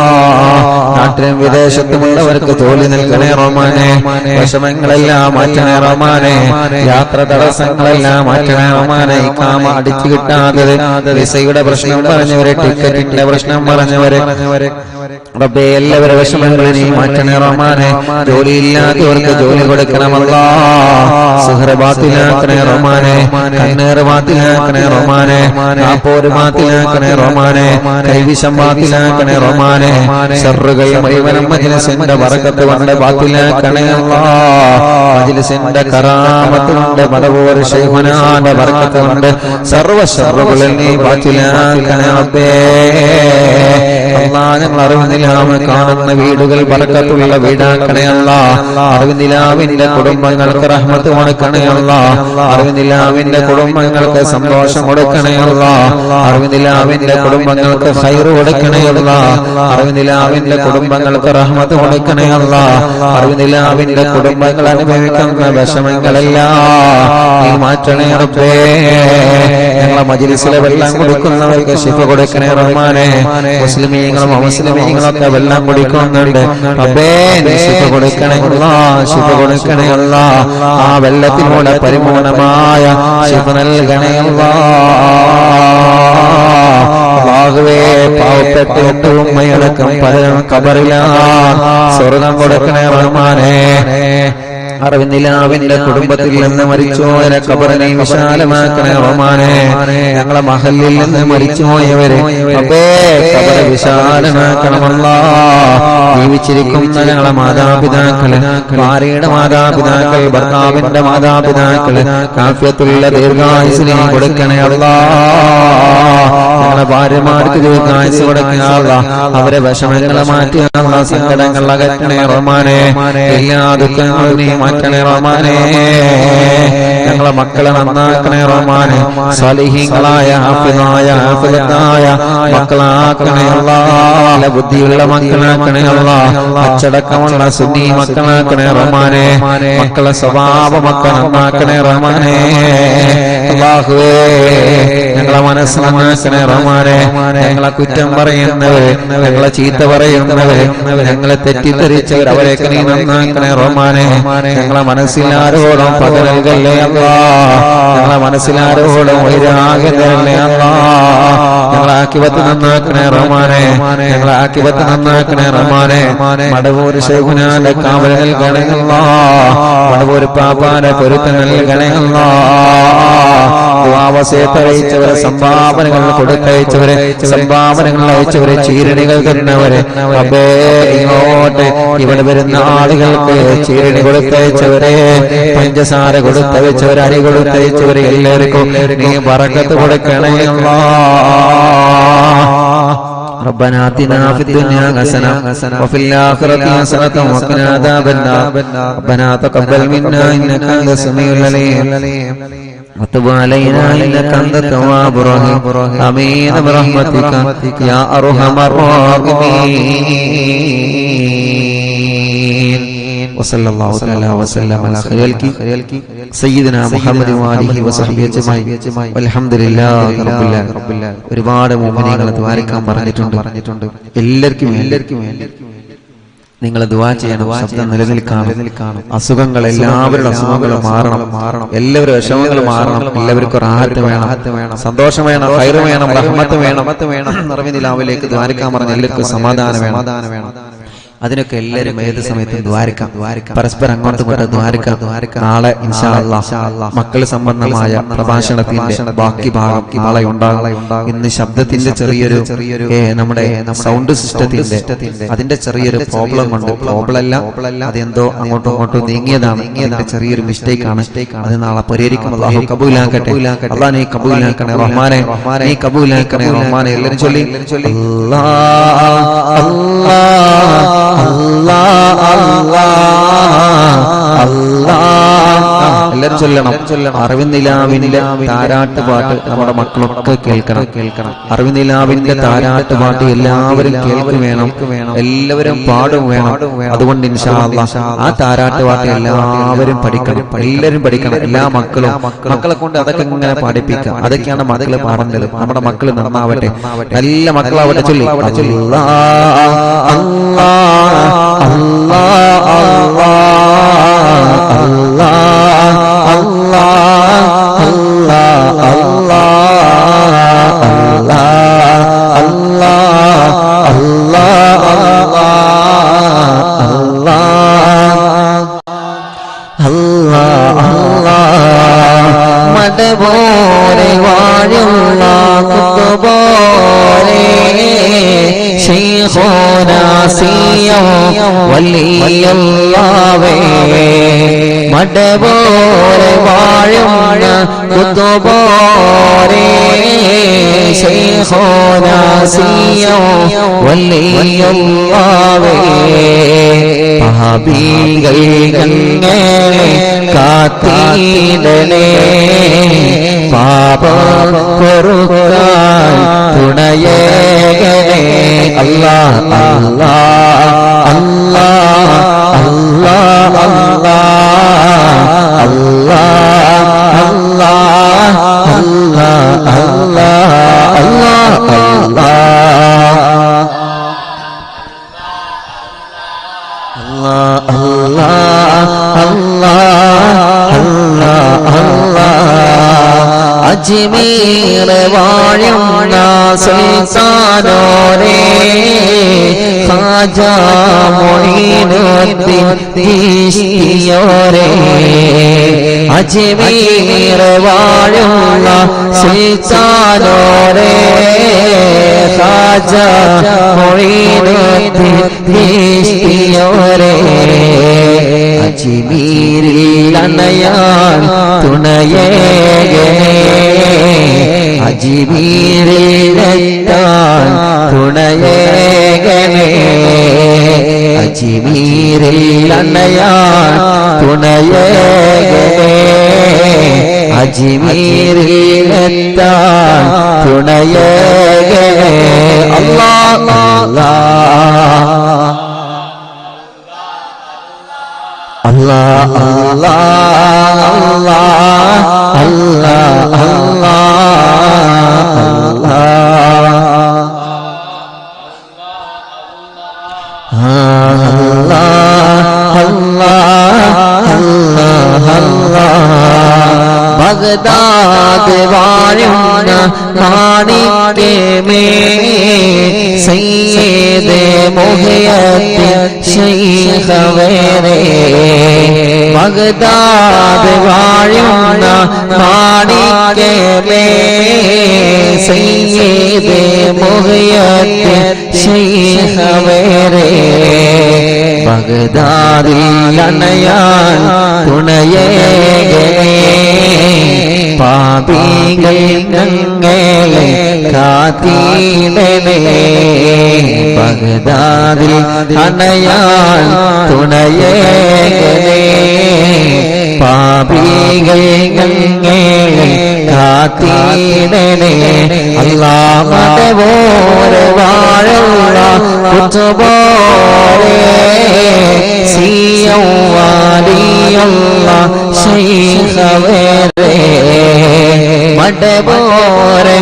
നാട്ടിലും വിദേശത്തുമുള്ളവർക്ക് ജോലി നൽകണേ റഹ്മാനെ. വിഷമങ്ങളെല്ലാം മാറ്റണേ റഹ്മാനെ. യാത്ര തടസ്സങ്ങളെല്ലാം മാറ്റണേ റഹ്മാനെ. ഇഖാമ അടിച്ചു കിട്ടാത്തത്, വിസയുടെ പ്രശ്നം പറഞ്ഞവരെ, ടിക്കറ്റിന്റെ പ്രശ്നം പറഞ്ഞവരെ റബ്ബേ എല്ലാവരുടെ വിഷമങ്ങളെ നീ മാറ്റണേ റഹ്മാനെ. ജോലിയില്ലാത്തവർക്ക് ജോലി കൊടുക്കണമല്ലാ. സിഹ്ർ ബാത്തിലാക്കണേ റഹ്മാനെ. കണ്ണേറ് ബാത്തിലാക്കണേ റഹ്മാനെ. നാപ്പോര് ബാത്തിലാക്കണേ റഹ്മാനെ. കൈവിഷം ബാത്തിലാക്കണേ റഹ്മാനെ. ശർറുകൾ മുഴുവനും മജ്ലിസിന്റെ ബറക്കത്ത് കൊണ്ട് ബാത്തിലാക്കണേ അല്ലാ. മജ്ലിസിന്റെ കറാമത്ത് കൊണ്ട് മടവൂർ ശൈഖുനാന്റെ ബറക്കത്ത് കൊണ്ട് സർവ്വ ശർറുകളിൽ നീ ബാത്തിലാക്കണേ റബ്ബേ. അല്ലാഹ് ഞങ്ങൾ അറിവിനിലാവ് കാണുന്ന വീടുകൾ ബറക്കത്തുള്ള വീടാക്കണേ അല്ലാ. അറിവിനിലാവിന്റെ കുടുംബങ്ങൾക്ക് റഹ്മത്ത് കൊടുക്കണേ അല്ലാ. അറിവിനിലാവിന്റെ കുടുംബങ്ങൾക്ക് സന്തോഷം കൊടുക്കണേ അല്ലാ. അറിവിനിലാവിന്റെ കുടുംബങ്ങൾക്ക് ഖൈർ കൊടുക്കണേ അല്ലാ. അറിവിനിലാവിന്റെ കുടുംബങ്ങൾക്ക് റഹ്മത്ത് കൊടുക്കണേ അല്ലാ. അറിവിനിലാവിന്റെ കുടുംബങ്ങൾ അനുഭവിക്കുന്ന വിഷമങ്ങളെല്ലാം നീ മാറ്റണേ റബ്ബേ. ഞങ്ങളെ മജ്ലിസിലെ വെള്ളം കുടിക്കുന്നവർക്ക് ശിഫ കൊടുക്കണേ റഹ്മാനെ. മുസ്ലിമീങ്ങളും അമുസ്ലിമീങ്ങളൊക്കെ വെള്ളം കുടിക്കുന്നുണ്ട് റബ്ബേ, നീ ശിഫ കൊടുക്കണേ അല്ലാ, ശിഫ കൊടുക്കണേ അല്ലാ. ആ വെള്ളത്തിലൂടെ പരിപൂർണമായ ശിഫ നൽകണേ അല്ലാ. അല്ലാഹുവേ, പാവപ്പെട്ട എന്റെ ഉമ്മയടക്കം പലരും ഖബറിലാണ്. സ്വർഗ്ഗം കൊടുക്കണേ റഹ്മാനെ. അറിവിനിലാവിന്റെ കുടുംബത്തിൽ നിന്ന് മരിച്ചുപോയവരെ ഖബറിനെ വിശാലമാക്കണേ റഹ്മാനെ. ഞങ്ങളെ മഹല്ലിൽ നിന്ന് മരിച്ചുപോയവരെ റബ്ബേ ഖബർ വിശാലമാക്കണമല്ലാ. ജീവിച്ചിരിക്കുന്ന ഞങ്ങളെ മാതാപിതാക്കള്, ഭാര്യയുടെ മാതാപിതാക്കൾ, ഭർത്താവിന്റെ മാതാപിതാക്കള് കാഫിയത്തുള്ള ദീർഘായുസിനെ കൊടുക്കണേ അല്ലാ. ഞങ്ങളെ ഭാര്യമാർക്ക് ദീർഘായുസ് കൊടുക്കണേ അല്ലാ. അവരെ വിഷമങ്ങളെ മാറ്റി അല്ലാ, സങ്കടങ്ങൾ അകറ്റണേ റഹ്മാനെ. എല്ലാ ദുഃഖങ്ങളും നീ മാറ്റണേ റഹ്മാനെ. ഞങ്ങളെ മക്കളെ നന്നാക്കണേ റഹ്മാനെ. സാലിഹീങ്ങളായ ഹാഫിളായ ഹാഫിളത്തായ മക്കളാക്കണേ അല്ലാ. നല്ല ബുദ്ധിയുള്ള മക്കളാക്കണേ അല്ലാ. അച്ചടക്കമുള്ള സുന്നി മക്കളാക്കണേ റഹ്മാനെ. മക്കളെ സ്വഭാവ മക്കൾ നന്നാക്കണേ റഹ്മാനെ. അല്ലാഹുവേ, ഞങ്ങളെ മനസ്സ് നന്നാക്കണേ റഹ്മാനെ. ഞങ്ങളെ കുറ്റം പറയുന്നവര്, ഞങ്ങളെ ചീത്ത പറയുന്നവര്, ഞങ്ങളെ തെറ്റിദ്ധരിച്ചവർ, അവരെയൊക്കെ നീ നന്നാക്കണേ റഹ്മാനെ. ഞങ്ങളെ മനസ്സിലാരോടും പകരല്ലേ അല്ലാ. ഞങ്ങളെ മനസ്സിലാരോടും വൈരാഗ്യമല്ലേ അല്ലാ. ഞങ്ങളെ ആക്കിബത്ത് നന്നാക്കണേ റഹ്മാനെ. ഞങ്ങളെ ആക്കിബത്ത് നന്നാക്കണേ റഹ്മാനെ. മടവൂർ ശൈഖുനാന്റെ കാവൽ നൽകണേ അല്ലാ. മടവൂർ പാപ്പാന്റെ പൊരുത്തം നൽകണേ അല്ലാ. ദുആവസയത്തയച്ചവരെ, സംഭാവനകൾ കൊടുത്തയച്ചവരെ, സംഭാവനകൾ അയച്ചവരെ, ചീരണികൾ തന്നവരെ റബ്ബേ, ഇങ്ങോട്ട് ഇവിടെ വരുന്ന ആളുകൾക്ക് ചീരണി കൊടുത്തയച്ചവരെ, പഞ്ചസാര കൊടുത്തയച്ചവരെ, അരി കൊടുത്തയച്ചവരെ എല്ലാവർക്കും നീ ബറക്കത്ത് കൊടുക്കണേ അല്ലാ. ربنا آتنا في الدنيا حسنة وفي الآخرة حسنة وقنا عذاب النار. ربنا تقبل منا إنك أنت السميع العليم وتب علينا إنك أنت التواب الرحيم. آمين برحمتك يا أرحم الراحمين. وصلى الله تعالى وسلم على خير الخلق سيدنا محمد وآله وصحبه أجمعين والحمد لله رب العالمين. ഒരുപാട് മുഅ്മിനീങ്ങളെ ദുആരിക്കാൻ പറഞ്ഞിട്ടുണ്ട്. എല്ലാവർക്കും നിങ്ങൾ ദുആ ചെയ്യണം. ശബ്ദം നിലനിൽക്കണം. അസുഖങ്ങൾ, എല്ലാവരുടെ അസുഖങ്ങളും മാറണം. എല്ലാവരുടെ വിഷമങ്ങളും മാറണം. എല്ലാവർക്കും റാഹത്ത് വേണം, സന്തോഷം വേണം, ഖൈർ വേണം, റഹ്മത്ത് വേണം. അറിവിനിലാവിലേക്ക് ദുആരിക്കാൻ പറഞ്ഞ എല്ലാവർക്കും സമാധാനം വേണം. അതിനൊക്കെ എല്ലാവരും ഏത് സമയത്തും ദ്വാരിക്കാം. പരസ്പരം അങ്ങോട്ടും ഇങ്ങോട്ടും ദ്വാരിക്കാം. നാളെ ഇൻഷാ അല്ലാഹ് മക്കള് സംബന്ധമായ പ്രഭാഷണത്തിന്റെ ബാക്കി ഭാഗം നാളെ ഉണ്ടാകും. ഇന്ന് ശബ്ദത്തിന്റെ ചെറിയൊരു നമ്മുടെ സൗണ്ട് സിസ്റ്റത്തിന്റെ അതിന്റെ ചെറിയൊരു പ്രോബ്ലം കൊണ്ട്, പ്രോബ്ലം അല്ല, അതെന്തോ അങ്ങോട്ടും ഇങ്ങോട്ടും നീങ്ങിയതാണ്. അതിന്റെ ചെറിയൊരു മിസ്റ്റേക്ക് ആണ്. അത് നാളെ പരിഹരിക്കും. അല്ലാഹു കബൂലാക്കട്ടെ. അല്ലാഹ് നീ കബൂലാക്കണേ റഹ്മാനെ, നീ കബൂലാക്കണേ റഹ്മാനെ. എല്ലാവരും ചൊല്ലി അല്ലാഹ് അല്ലാഹ് അല്ലാഹ്. എല്ലാവരും ചൊല്ലണം. അറിവിനിലാവിന്റെ താരാട്ട് പാട്ട് നമ്മുടെ മക്കളൊക്കെ കേൾക്കണം. അറിവിനിലാവിന്റെ താരാട്ട് പാട്ട് എല്ലാവരും കേൾക്കും വേണം, എല്ലാവരും പാടും വേണം. അതുകൊണ്ട് ഇൻഷാ അല്ലാഹ് ആ താരാട്ട് പാട്ട് എല്ലാവരും പഠിക്കണം, എല്ലാവരും പഠിക്കണം. എല്ലാ മക്കളെ കൊണ്ട് അതൊക്കെ ഇങ്ങനെ പാടിപ്പിക്കാം. അതൊക്കെയാണ് മക്കള് പാടേണ്ടത്. നമ്മുടെ മക്കള് നന്നാവട്ടെ, നല്ല മക്കളാവട്ടെ. ചൊല്ലി മടപോലെ വാഴുള്ള കുത്തുപോലെ ശൈഖുനാസിയോ വലിയല്ലാഹവേ മടപോലെ വാഴുന്ന കുത്തുപോലെ ശൈഖുനാസിയോ വലിയല്ലാഹവേ പാപികൾ ഞങ്ങളെ കാത്തിടണേ പാപം പൊറുക്കാൻ തുണയേകണേ അല്ലാഹ് അല്ലാഹ് അല്ലാഹ് അല്ലാഹ് അല്ലാഹ് അല്ലാഹ് അല്ലാഹ് അല്ലാഹ് അജ്മീർ വാഴുന്ന സുൽത്താനോരേ ഖാജാ മുഈനുദ്ദീൻ ചിശ്തിയോരേ അജ്മീർ വാഴുന്ന സുൽത്താനോരേ ഖാജാ മുഈനുദ്ദീൻ ചിശ്തിയോരേ അജ്മീരിൽ അണയാൻ തുണയേകണേ അജ്മീരിലെത്താൻ തുണയേകണേ അജ്മീരിൽ അണയാൻ തുണയേകണേ അജ്മീരിലെത്താൻ തുണയേകണേ അല്ലാഹ് അല്ലാഹ് അല്ലാഹ് അല്ലാഹ് ബഗ്ദാദ് വാഴുന്ന മാണിക്യമേ സയ്യിദ് മുഹയ്യദ്ദീൻ ശൈഖവരേ ബഗ്ദാദ് വാഴുന്ന മാണിക്യമേ സയ്യിദ് മുഹയ്യദ്ദീൻ ശൈഖവരേ ബഗ്ദാദിൽ അണയാൻ തുണയേകണേ പാപികൾ ഞങ്ങളെ കാത്തിടണേ ബഗ്ദാദിൽ അണയാൻ തുണയേകണേ പാപികൾ ഞങ്ങളെ കാത്തിടണേ അല്ലാഹ് മടപോലെ വാഴുള്ള കുത്തുപോലെ സിയോ വലിയല്ലാഹ് ശൈഖവരേ മടപോലെ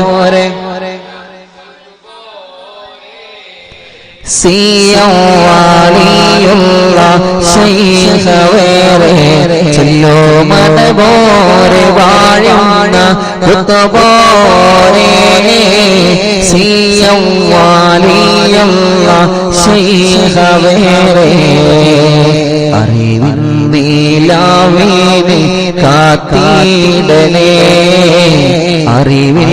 സിയോ വലിയല്ലാഹ് ശൈഖവരേ ചൊല്ലോ മടപോലെ വാഴുന്ന കുത്തുപോലെ സിയോ വലിയല്ലാഹ് ശൈഖവരേ അറിവിൻ നീലാവിനെ കാത്തിടണേ അറിവിൽ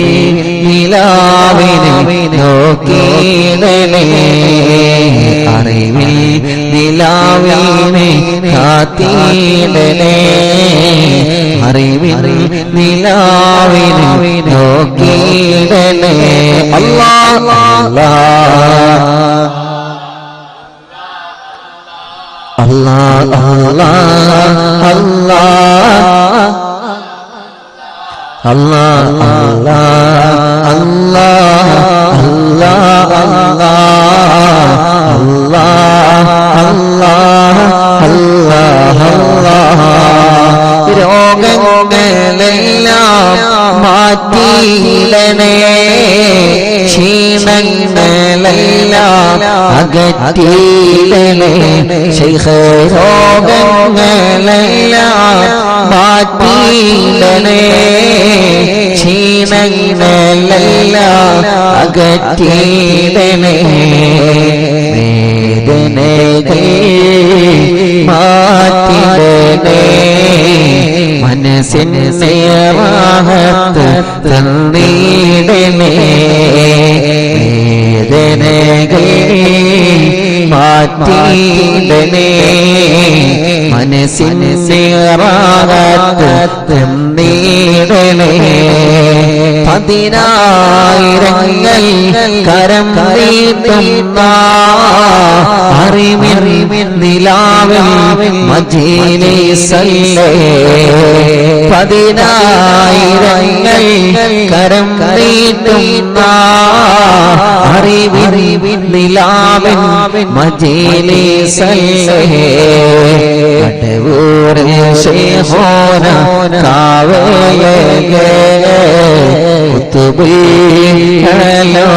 നിലാവിനെ നോക്കിടണേ അറിവിൽ നിലാവിനെ കാത്തിടണേ അറിവിൽ നിലാവിനെ നോക്കിടണേ Allah Allah Allah Allah Allah Allah Allah Allah Allah Allah Allah രോഗങ്ങളെല്ലാം മാറ്റിയിടണേ ക്ഷീണങ്ങളെല്ലാം അകറ്റിയിടണേ ശൈഖ് രോഗങ്ങളെല്ലാം മാറ്റിയിടണേ ക്ഷീണങ്ങളെല്ലാം അകറ്റിയിടണേ വേദനകൾ മാറ്റിയിടണേ മനസ്സിനെ റാഹത്ത് തന്നിടണേ വേദനകൾ മാറ്റിയിടണേ മനസ്സിനെ റാഹത്ത് തന്നിടണേ പതിനായിരങ്ങൾ കരം നീട്ടുന്ന അറിവിൻ നിലാവിൽ മജ്‌ലിസല്ലേ പതിനായിരങ്ങൾ കരം നീട്ടുന്ന അറിവിൻ നിലാവിൽ മജ്‌ലിസല്ലേ കടവൂരിൽ ശൈഖുന കാവലേ കുത്തുബിലോ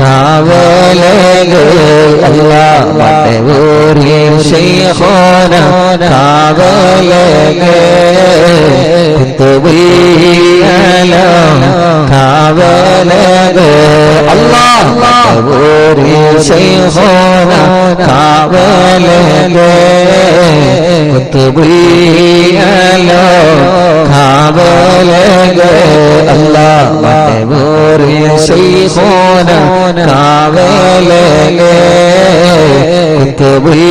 കാവലേ അല്ലാഹ് വടവൂരിൽ ശൈഖുന കാവലേ കുത്തുബിലോ കാവലേ അല്ലാഹ് വടവൂരിൽ ശൈഖുന കാവലേ കുത്തുബിലോ കാവലേ അല്ലാഹ് വടവൂരിൽ ശൈഖുന കാവലേ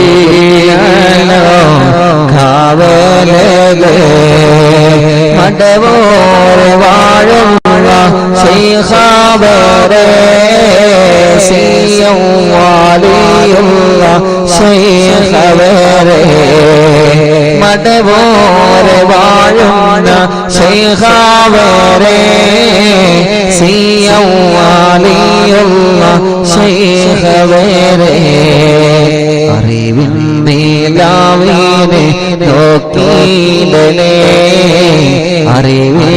കുത്തുബിലോ കാവലേ മടവൂർ വാഴുള്ള ശൈഖാവരേ സിയം വാലിയുള്ള ശൈഖാവരേ മടവൂർ വാഴുന്ന ശൈഖാവരേ സിയം വാലിയുള്ള ശൈഖാവരേ അറിവിൻ നിലാവിനെ നോക്കിയിടണേ അറിവിൻ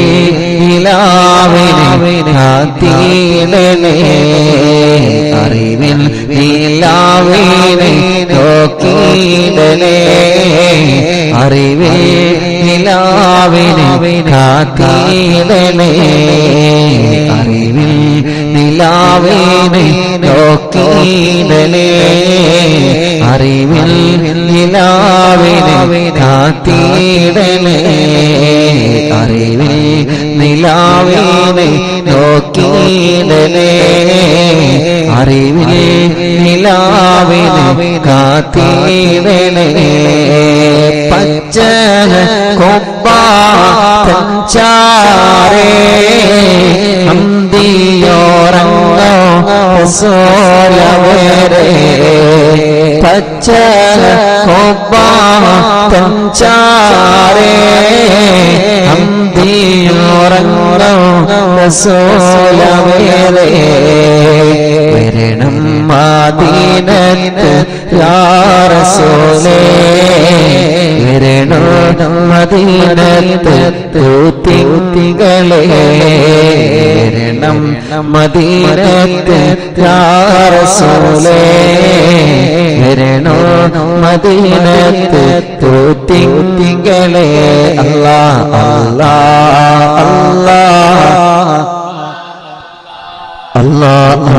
നിലാവിനെ കാത്തിടണേ അറിവിൻ നിലാവിനെ നോക്കിയിടണേ അറിവിൻ നിലാവിനെ കാത്തിടണേ അറിവിൻ നിലാവിനെ നോക്കിയിടണേ അറിവിൽ നിലാവിനെ കാത്തിടണേ അറിവിൽ നിലാവിനെ നോക്കിയിടണേ അറിവിൽ നിലാവിനെ കാത്തിടണേ പച്ച കൊമ്പാറേ അന്തിയോറങ്ങോ സോലവരേ പച്ച കൊമ്പാറേ അന്തിയോറങ്ങോ സോലവരേ വരണം മദീനത്ത് യാ റസൂലേ വരണം മദീനത്ത് തൂത്തികളെ വരണം മദീനത്ത് യാ റസൂലേ വരണം മദീനത്ത് തൂത്തികളെ അല്ലാഹ് അല്ലാഹ് അല്ലാഹ് Allah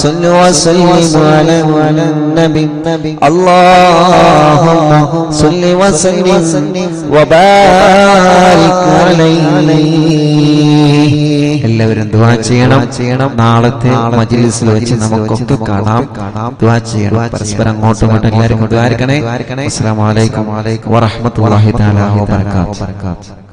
صل وسلم على النبي اللهم صل وسلم وبارك عليه എല്ലാവരും ദുആ ചെയ്യണം നാളത്തെ മജ്‌ലിസിൽ വെച്ച് നമുക്കൊക്കെ കാണാം ദുആ ചെയ്യണം പരസ്പരം അങ്ങോട്ടും ഇങ്ങോട്ടും എല്ലാവരും ദുആ ചെയ്യണേ അസ്സലാമു അലൈക്കും വറഹ്മത്തുള്ളാഹി തആല വബറകാതുഹു